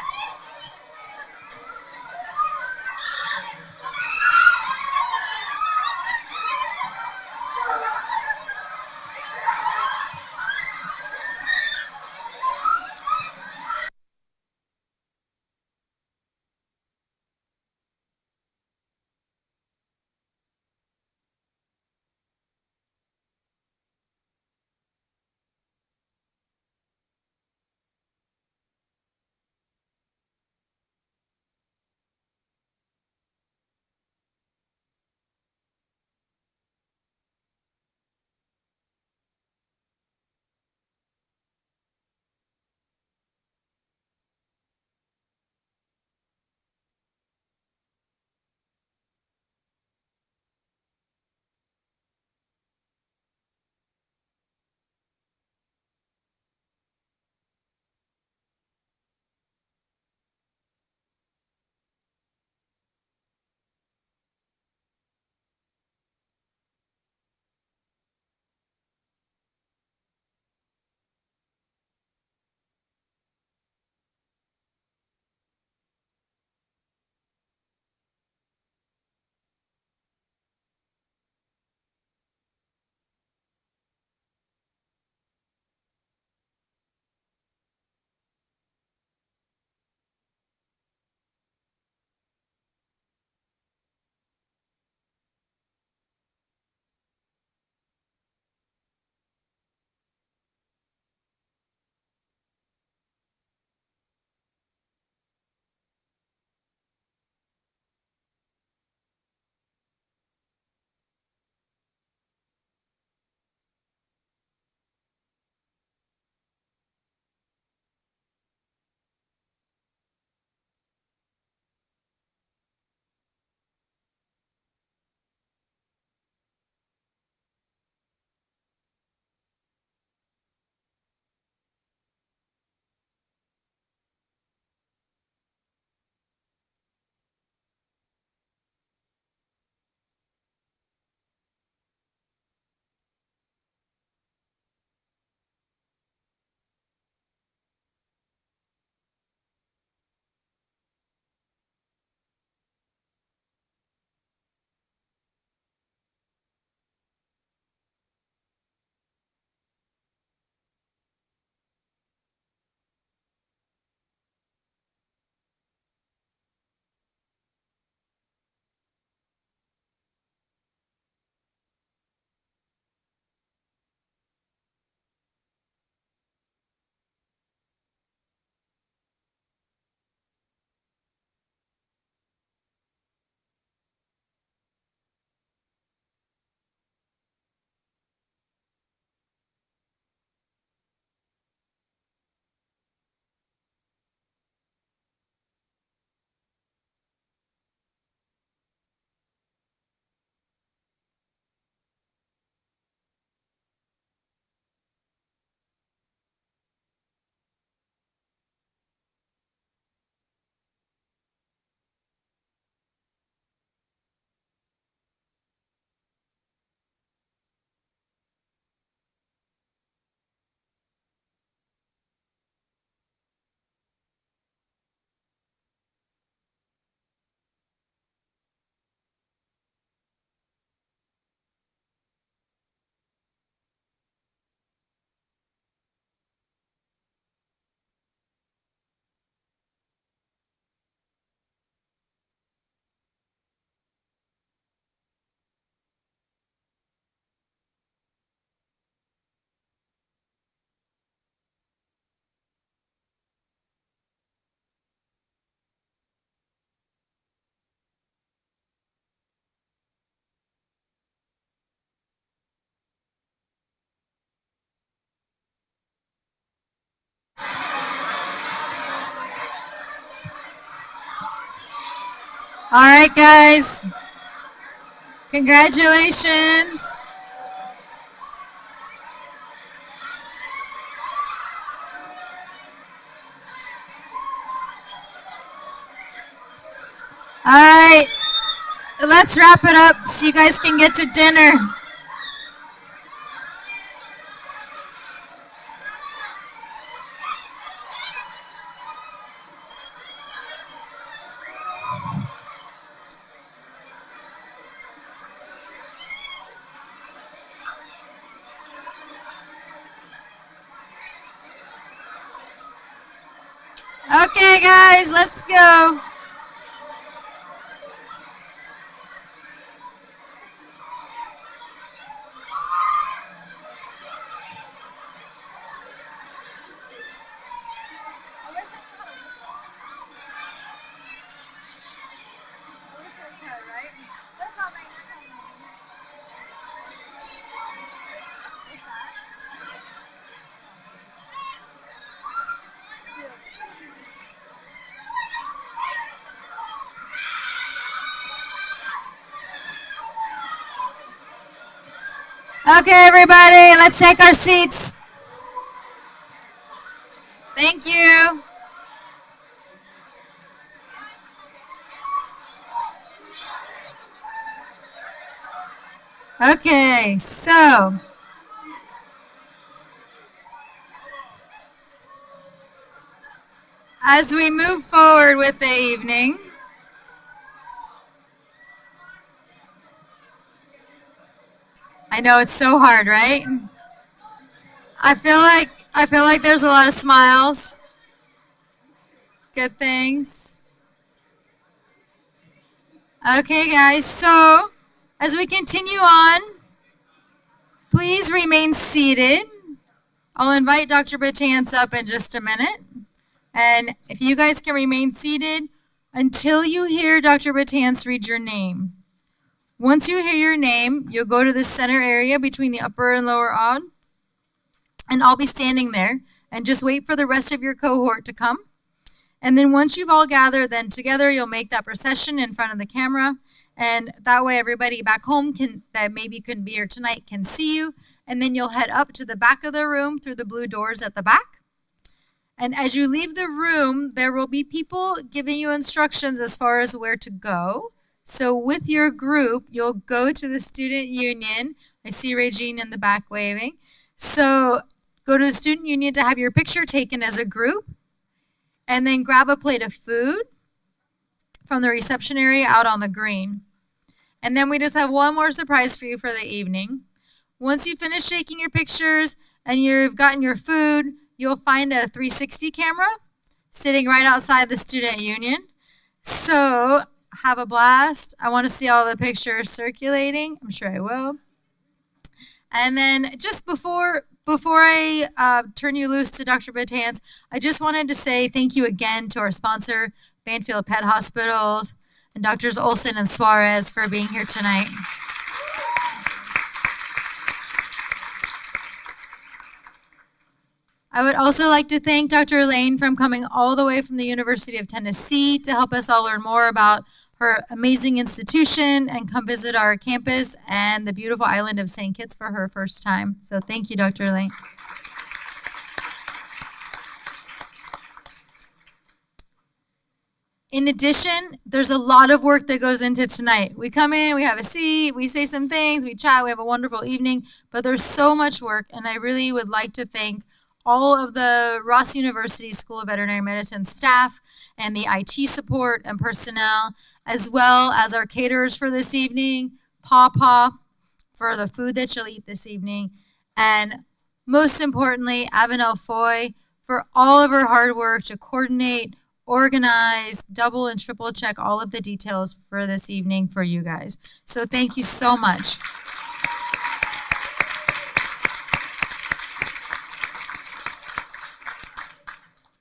All right, guys. Congratulations. All right. Let's wrap it up so you guys can get to dinner. Okay, guys, let's go. Okay, everybody, let's take our seats. Thank you. Okay, so as we move forward with the evening, I know it's so hard, right? I feel like there's a lot of smiles. Good things. Okay, guys. So, as we continue on, please remain seated. I'll invite Dr. Batance up in just a minute. And if you guys can remain seated until you hear Dr. Batance read your name. Once you hear your name, you'll go to the center area between the upper and lower aisle, and I'll be standing there, and just wait for the rest of your cohort to come. And then once you've all gathered, then together you'll make that procession in front of the camera, and that way everybody back home that maybe couldn't be here tonight can see you, and then you'll head up to the back of the room through the blue doors at the back. And as you leave the room, there will be people giving you instructions as far as where to go. So with your group, you'll go to the student union. I see Regine in the back waving. So go to the student union to have your picture taken as a group, and then grab a plate of food from the reception area out on the green. And then we just have one more surprise for you for the evening. Once you finish taking your pictures and you've gotten your food, you'll find a 360 camera sitting right outside the student union. So have a blast. I want to see all the pictures circulating. I'm sure I will. And then just before I turn you loose to Dr. Batance, I just wanted to say thank you again to our sponsor, Banfield Pet Hospitals, and Drs. Olson and Suarez for being here tonight. I would also like to thank Dr. Lane for coming all the way from the University of Tennessee to help us all learn more about her amazing institution and come visit our campus and the beautiful island of St. Kitts for her first time. So thank you, Dr. Lane. In addition, there's a lot of work that goes into tonight. We come in, we have a seat, we say some things, we chat, we have a wonderful evening, but there's so much work, and I really would like to thank all of the Ross University School of Veterinary Medicine staff and the IT support and personnel, as well as our caterers for this evening, Paw for the food that you'll eat this evening, and most importantly, Avenel Foy for all of her hard work to coordinate, organize, double and triple check all of the details for this evening for you guys. So thank you so much.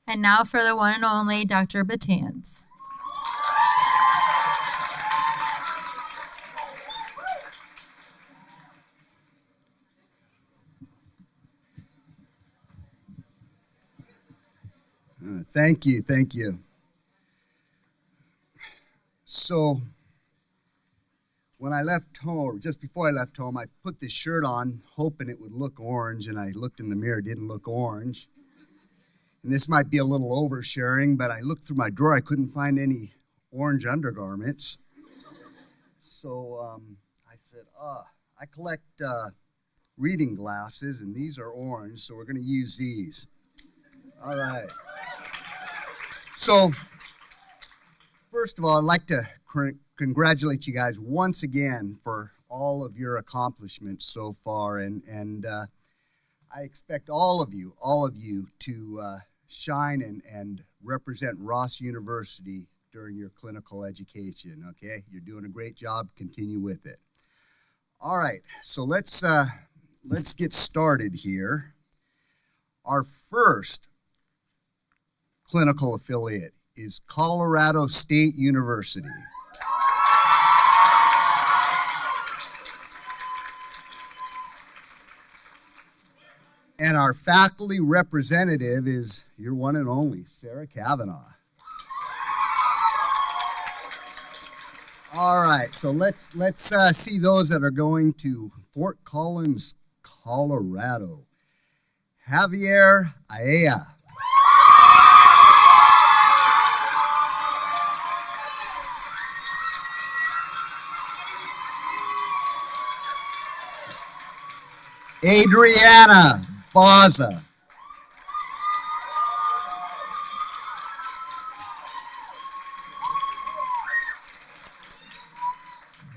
And now for the one and only Dr. Batance. Thank you. so when I left home, just before I left home, I put this shirt on hoping it would look orange, and I looked in the mirror, it didn't look orange. And this might be a little oversharing, but I looked through my drawer, I couldn't find any orange undergarments. So I said, I collect reading glasses, and these are orange, so we're going to use these. All right. So, first of all, I'd like to congratulate you guys once again for all of your accomplishments so far, and I expect all of you to shine and represent Ross University during your clinical education, okay? You're doing a great job. Continue with it. All right, so let's get started here. Our first clinical affiliate is Colorado State University. And our faculty representative is your one and only, Sarah Kavanaugh. All right, so let's see those that are going to Fort Collins, Colorado. Javier Aea. Adriana Baza.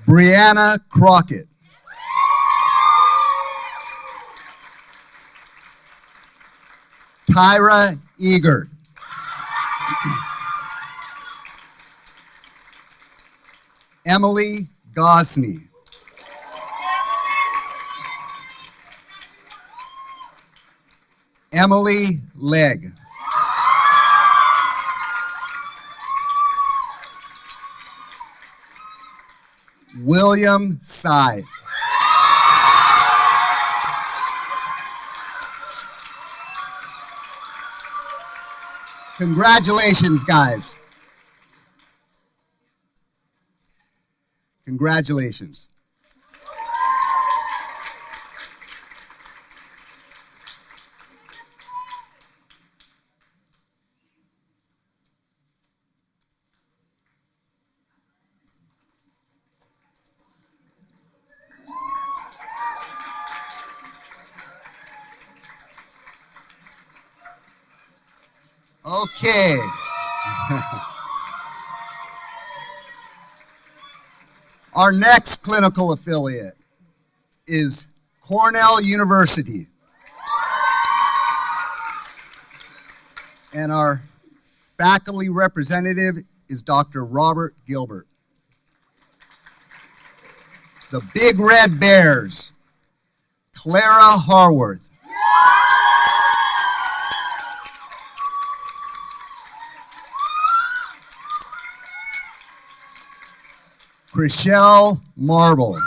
Brianna Crockett. Tyra Eager. Emily Gosney. Emily Legg. William Sy. Congratulations, guys. Congratulations. Okay. Our next clinical affiliate is Cornell University. And our faculty representative is Dr. Robert Gilbert. The Big Red Bears, Clara Harworth. Chriselle Marble.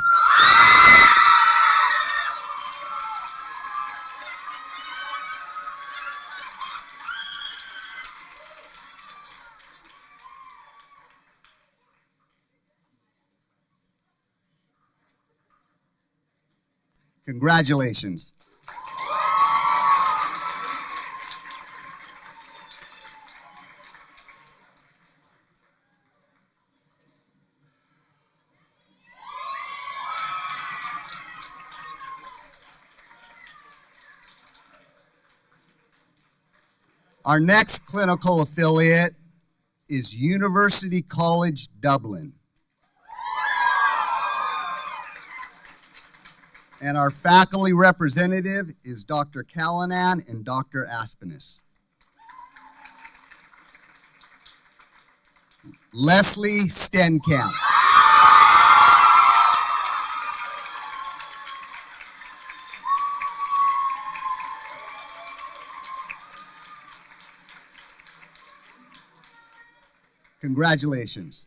Congratulations. Our next clinical affiliate is University College Dublin. And our faculty representative is Dr. Callanan and Dr. Aspinis. Leslie Stenkamp. Congratulations.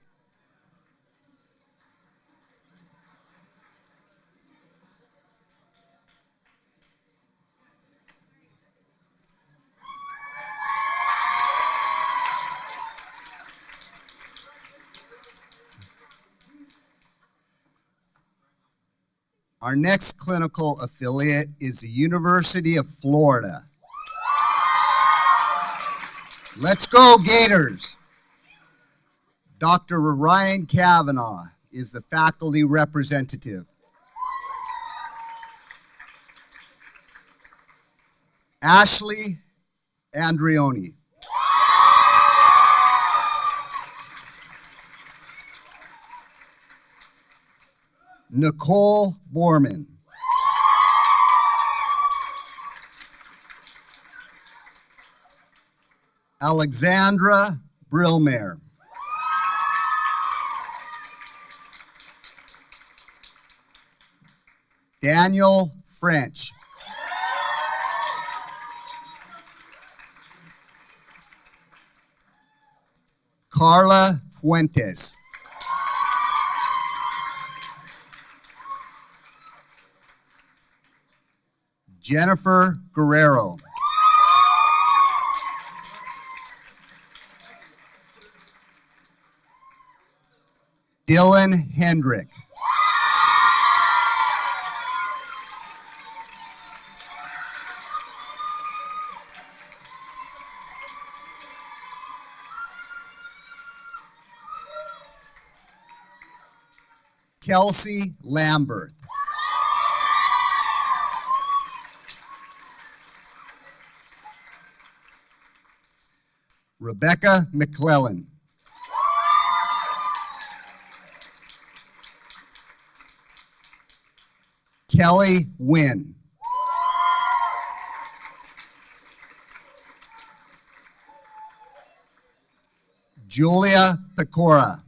Our next clinical affiliate is the University of Florida. Let's go, Gators! Dr. Ryan Kavanaugh is the faculty representative. Ashley Andreoni. Nicole Borman. Alexandra Brillmare. Daniel French. Carla Fuentes. Jennifer Guerrero. Dylan Hendrick. Kelsey Lambert. Rebecca McClellan. Kelly Wynn. Julia Pecora.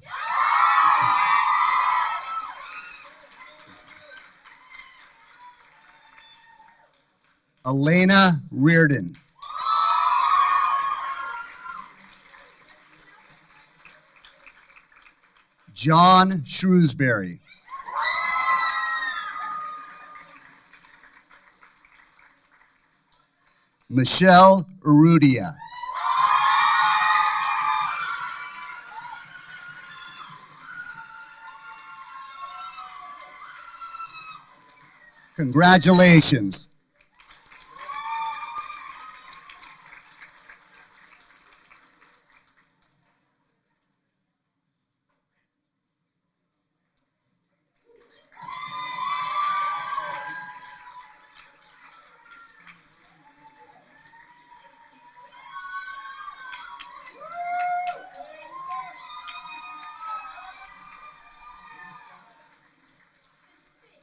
Elena Reardon. John Shrewsbury. Michelle Urrutia. Congratulations.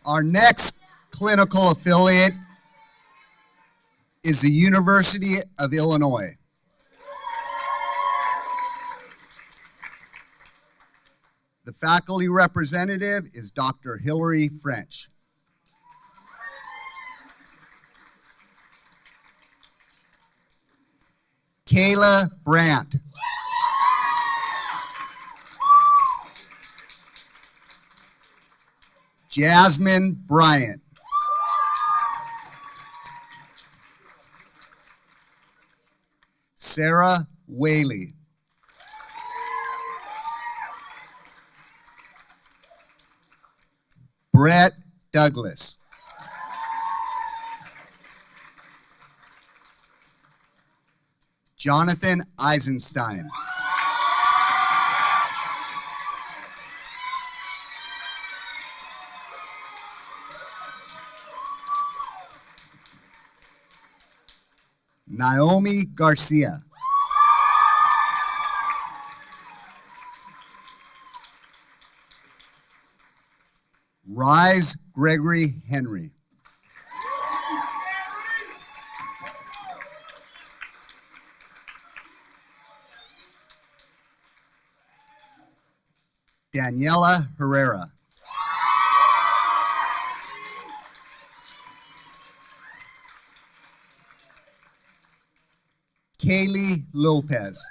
Our next clinical affiliate is the University of Illinois. The faculty representative is Dr. Hillary French. Kayla Brandt. Jasmine Bryant. Sarah Whaley. Brett Douglas. Jonathan Eisenstein. Naomi Garcia. Rise Gregory Henry. Daniela Herrera. Kaylee Lopez.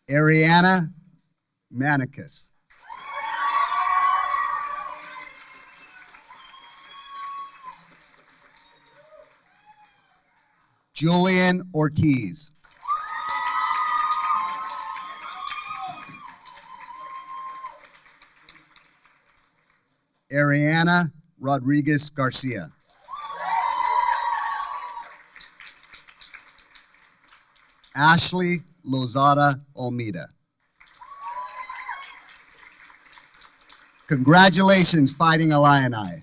Ariana Manicus. Julian Ortiz. Ariana Rodriguez Garcia. Ashley Lozada Almeida. Congratulations, Fighting Alumni.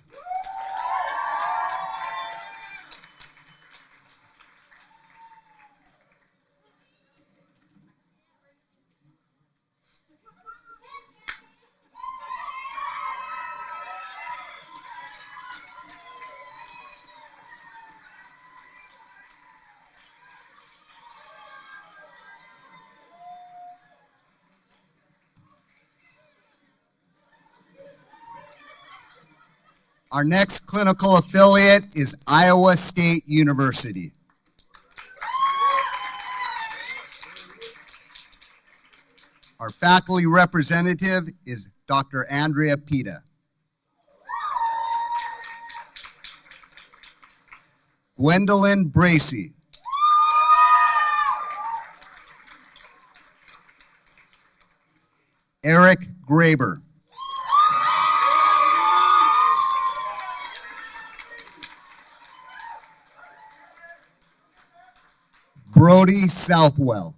Our next clinical affiliate is Iowa State University. Our faculty representative is Dr. Andrea Pita. Gwendolyn Bracey. Eric Graber. Brody Southwell.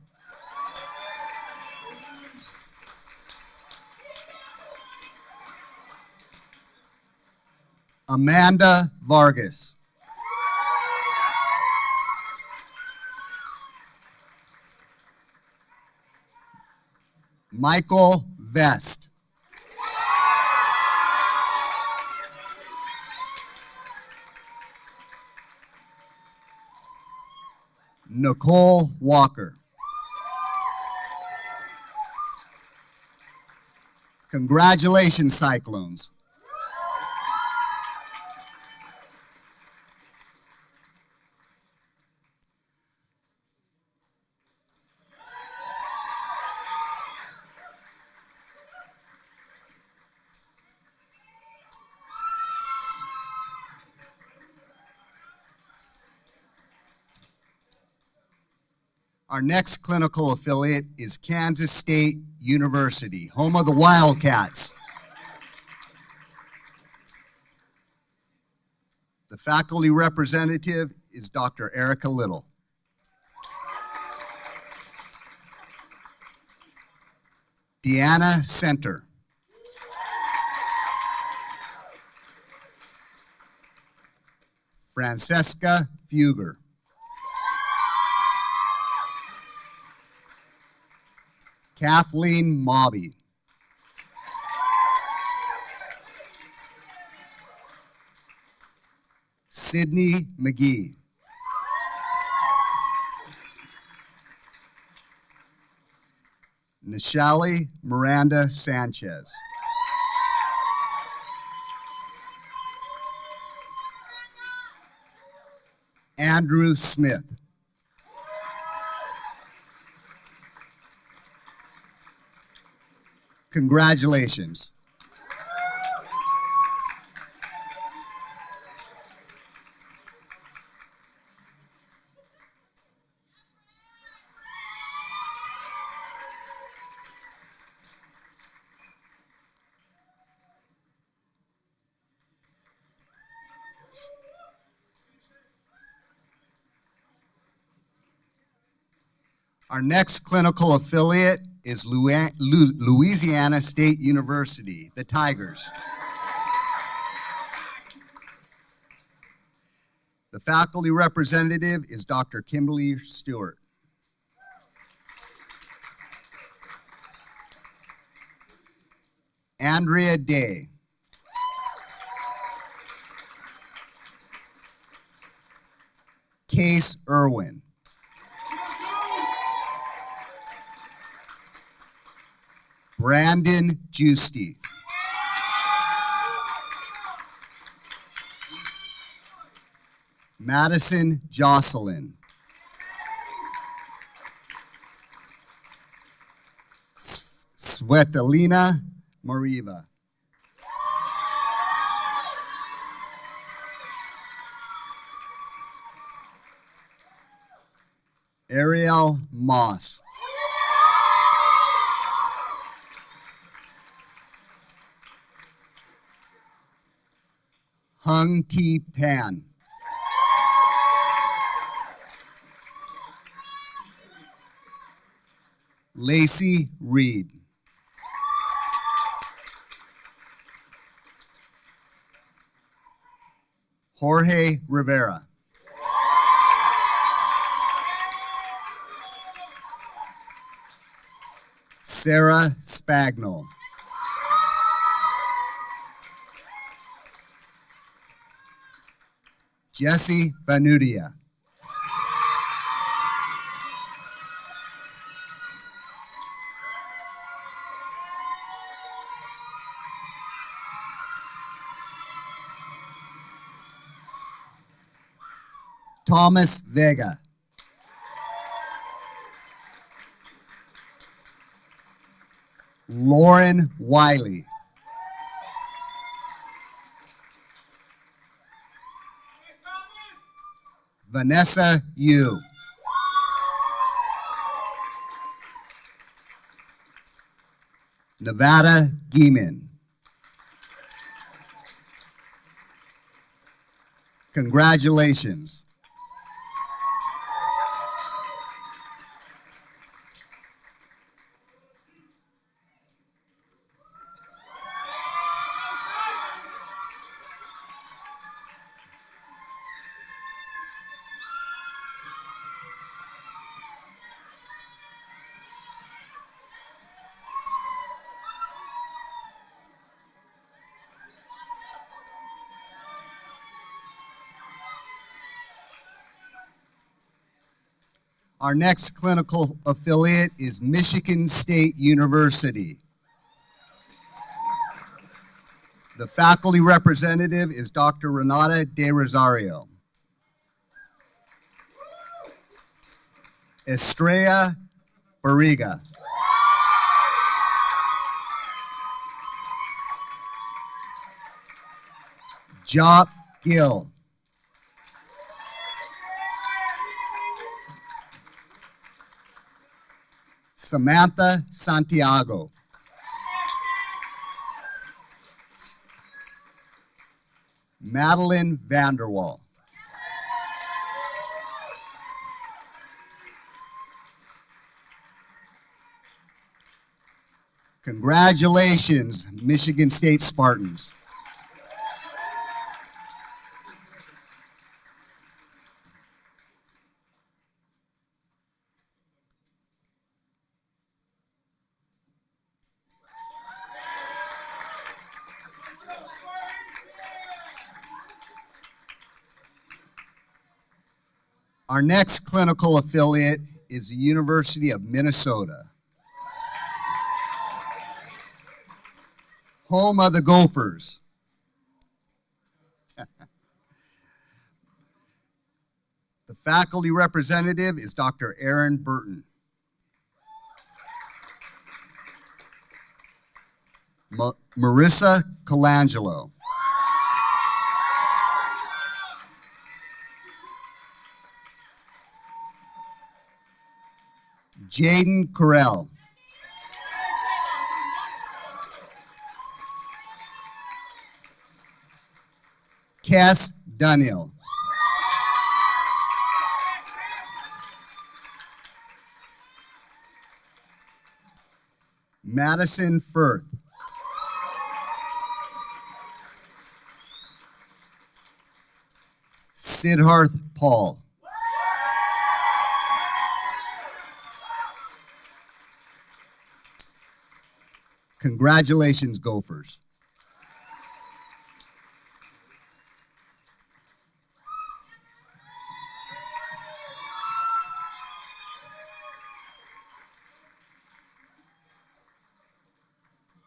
Amanda Vargas. Michael Vest. Nicole Walker. Congratulations, Cyclones. Our next clinical affiliate is Kansas State University, home of the Wildcats. The faculty representative is Dr. Erica Little. Deanna Center. Francesca Fugger. Kathleen Mobby. Sydney McGee. Nishali Miranda Sanchez. Andrew Smith. Congratulations. Our next clinical affiliate is Louisiana State University, the Tigers. The faculty representative is Dr. Kimberly Stewart. Andrea Day. Case Irwin. Brandon Giusti. Madison Jocelyn. Svetlana Mariva. Ariel Moss. Hung T. Pan. Lacey Reed. Jorge Rivera. Sarah Spagnol. Jesse Vanudia. Thomas Vega. Lauren Wiley. Vanessa Yu. Nevada Geeman. Congratulations. Our next clinical affiliate is Michigan State University. The faculty representative is Dr. Renata De Rosario. Estrella Barriga. Jop Gill. Samantha Santiago. Madeline Vanderwall. Congratulations, Michigan State Spartans. Our next clinical affiliate is the University of Minnesota, home of the Gophers. The faculty representative is Dr. Aaron Burton. Marissa Colangelo. Jaden Carell. Cass Dunhill. Madison Firth. Siddharth Paul. Congratulations, Gophers.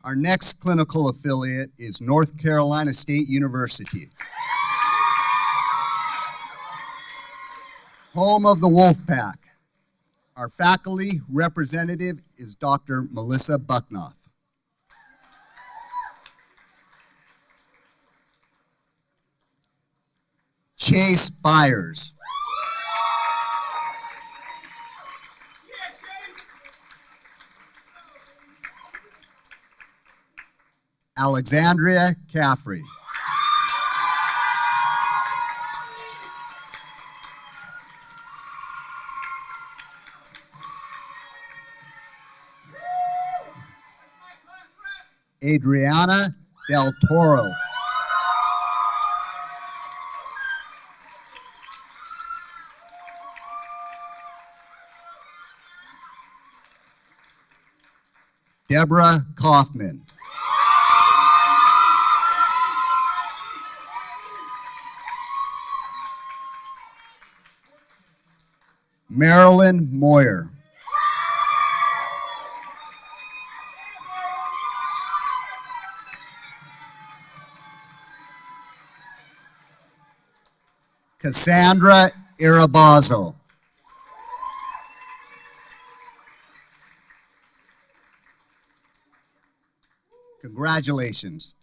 Our next clinical affiliate is North Carolina State University, home of the Wolfpack. Our faculty representative is Dr. Melissa Bucknoff. Chase Byers. Alexandria Caffrey. Adriana Del Toro. Deborah Kaufman. Marilyn Moyer. Cassandra Irabazo. Congratulations.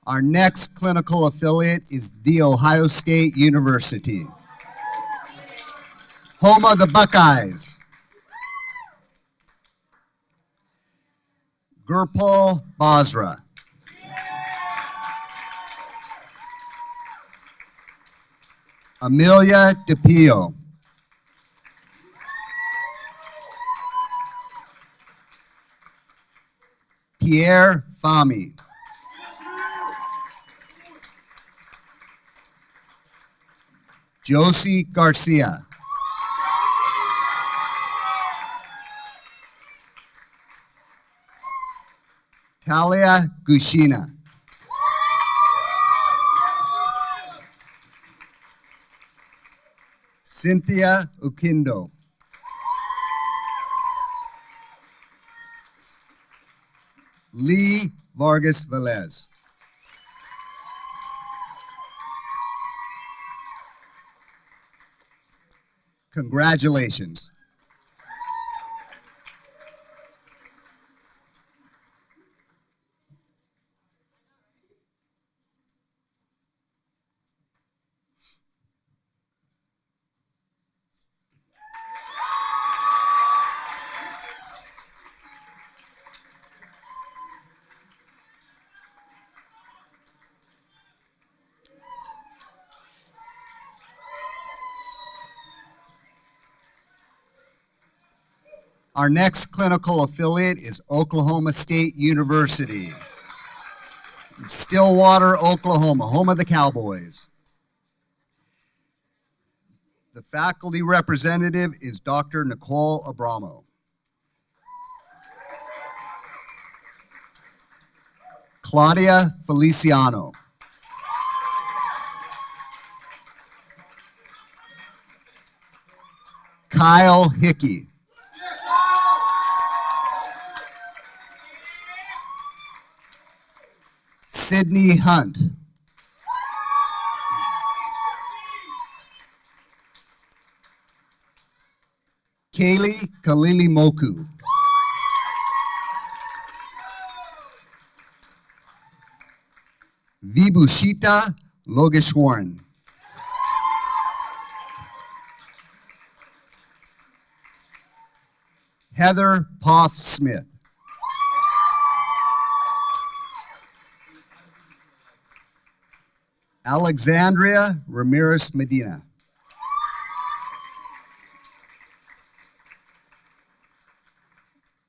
Our next clinical affiliate is The Ohio State University, home of the Buckeyes. Gurpal Basra. Amelia DePio. Pierre Fami. Josie Garcia. Talia Gushina. Cynthia Ukindo. Lee Vargas Velez. Congratulations. Our next clinical affiliate is Oklahoma State University, Stillwater, Oklahoma, home of the Cowboys. The faculty representative is Dr. Nicole Abramo. Claudia Feliciano. Kyle Hickey. Sydney Hunt. Kaylee Kalili Moku. Vibhushita Logeshwaran. Heather Poff Smith. Alexandria Ramirez Medina.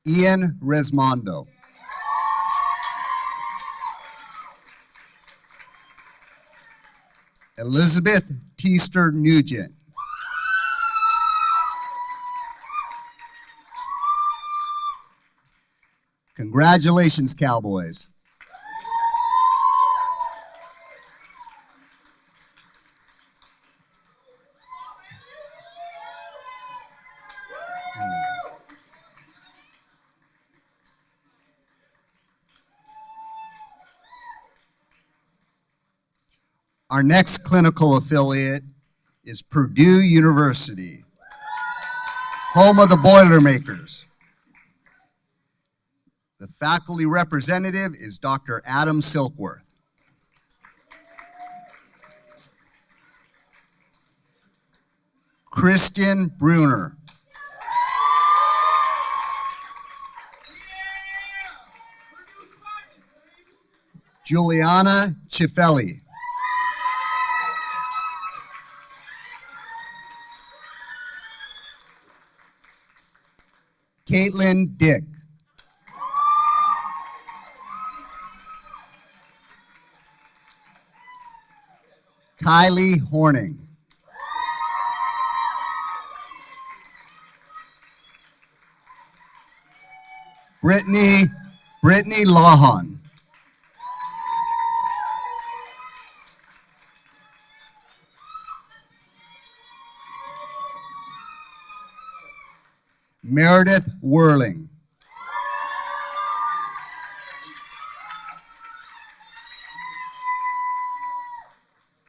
Ian Resmondo. Elizabeth Teester Nugent. Congratulations, Cowboys. Our next clinical affiliate is Purdue University, home of the Boilermakers. The faculty representative is Dr. Adam Silkworth. Christian Bruner. Juliana Cifelli. Caitlin Dick. Kylie Horning. Brittany Lawhon. Meredith Whirling.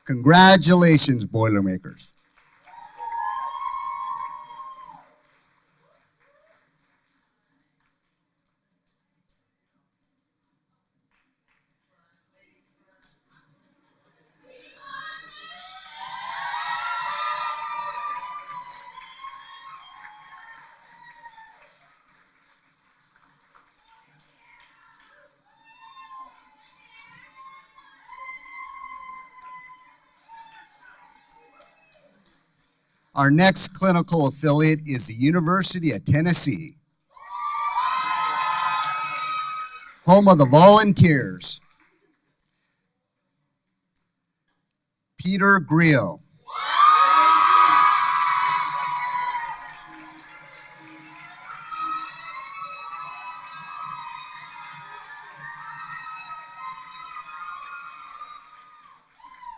Congratulations, Boilermakers. Our next clinical affiliate is the University of Tennessee, home of the Volunteers. Peter Griot.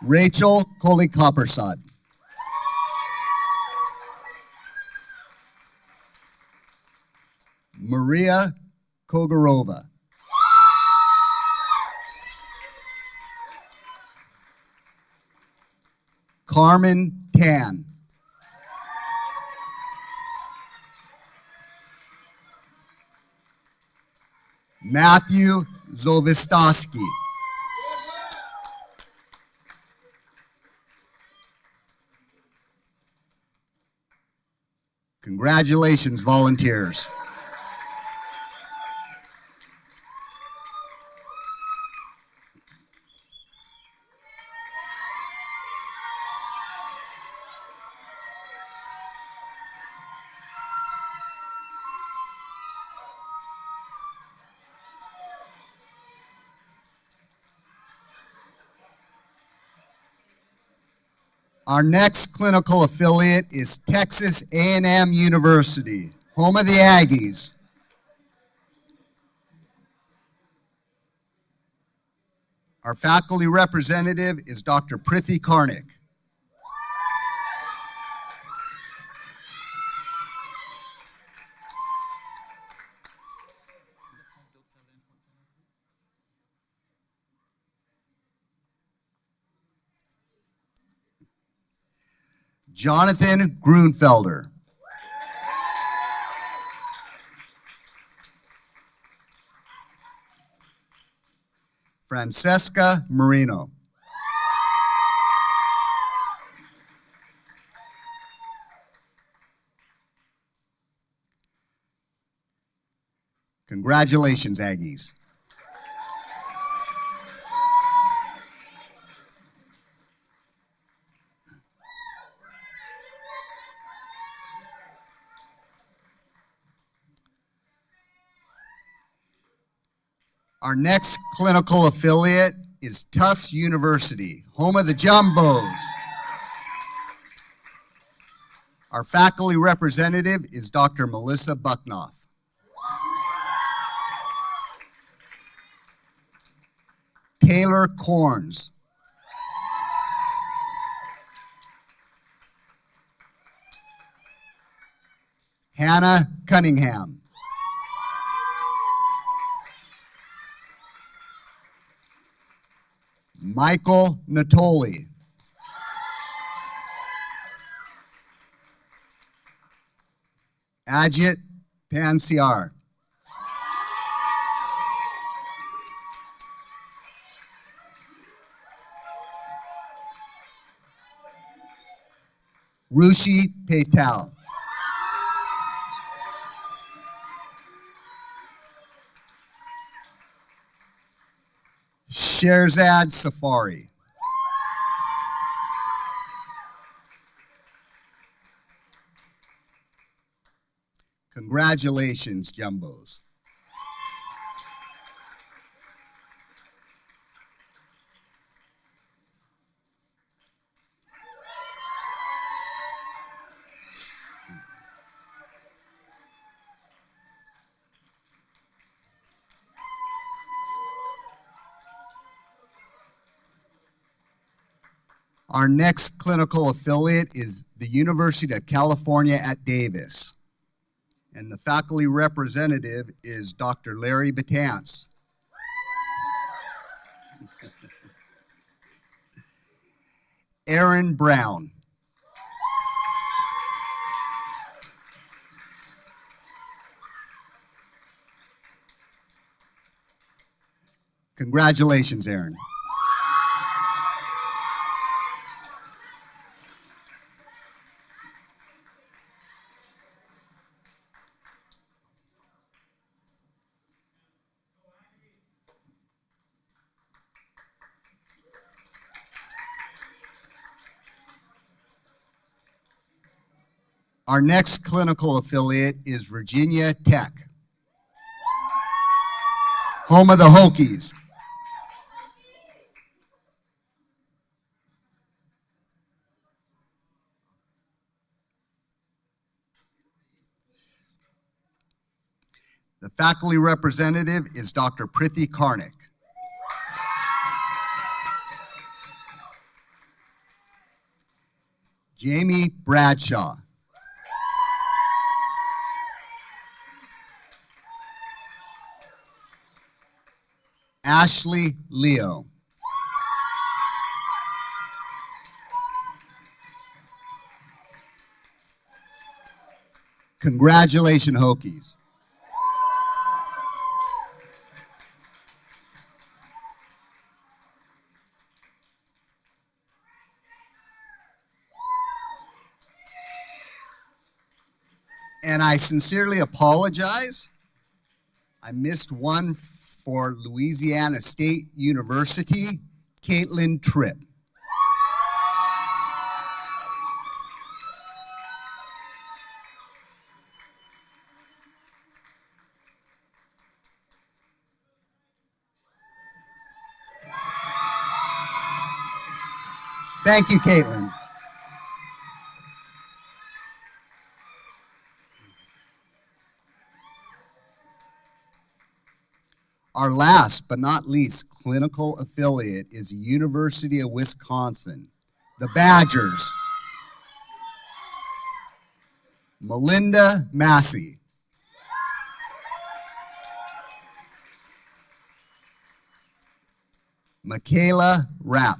Rachel Kohli-Coppersod. Maria Kogorova. Carmen Tan. Matthew Zovistoski. Congratulations, volunteers. Our next clinical affiliate is Texas A&M University, home of the Aggies. Our faculty representative is Dr. Prithi Karnik. Jonathan Grunfelder. Francesca Marino. Congratulations, Aggies. Our next clinical affiliate is Tufts University, home of the Jumbos. Our faculty representative is Dr. Melissa Bucknoff. Taylor Corns. Hannah Cunningham. Michael Natoli. Ajit Pansiar. Rushi Patel. Sherzad Safari. Congratulations, Jumbos. Our next clinical affiliate is the University of California at Davis. And the faculty representative is Dr. Larry Batance. Aaron Brown. Congratulations, Aaron. Our next clinical affiliate is Virginia Tech, home of the Hokies. The faculty representative is Dr. Prithi Karnik. Jamie Bradshaw. Ashley Leo. Congratulations, Hokies. And I sincerely apologize. I missed one for Louisiana State University, Caitlin Tripp. Thank you, Caitlin. Our last but not least clinical affiliate is the University of Wisconsin, the Badgers. Melinda Massey. Michaela Rapp.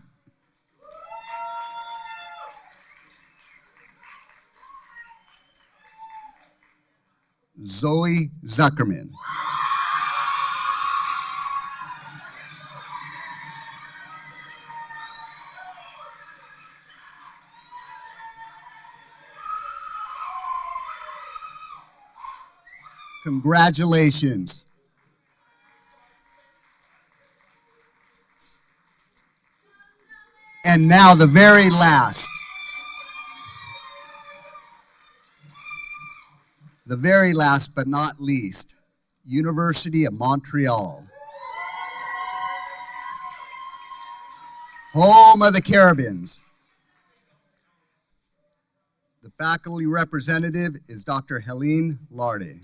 Zoe Zuckerman. Congratulations. And now the very last. The very last but not least, University of Montreal. Home of the Carabins. The faculty representative is Dr. Helene Larde.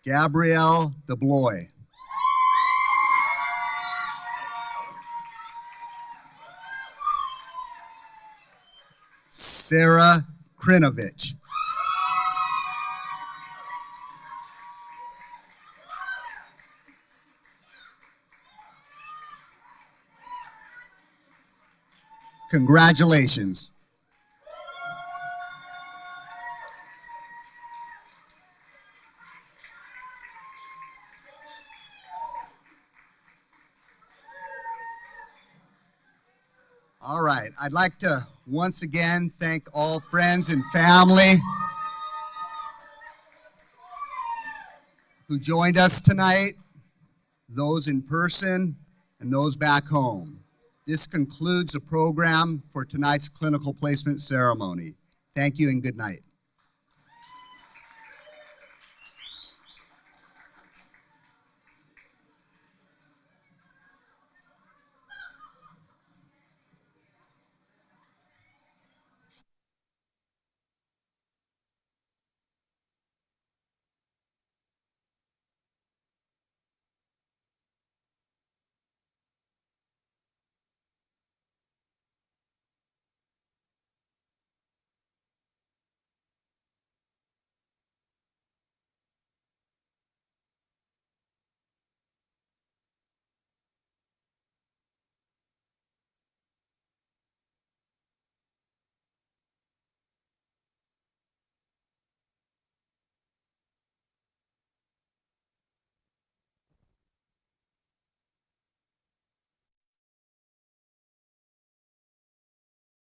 Gabrielle DeBloy. Sarah Krinovich. Congratulations. All right, I'd like to once again thank all friends and family who joined us tonight, those in person and those back home. This concludes the program for tonight's clinical placement ceremony. Thank you and good night.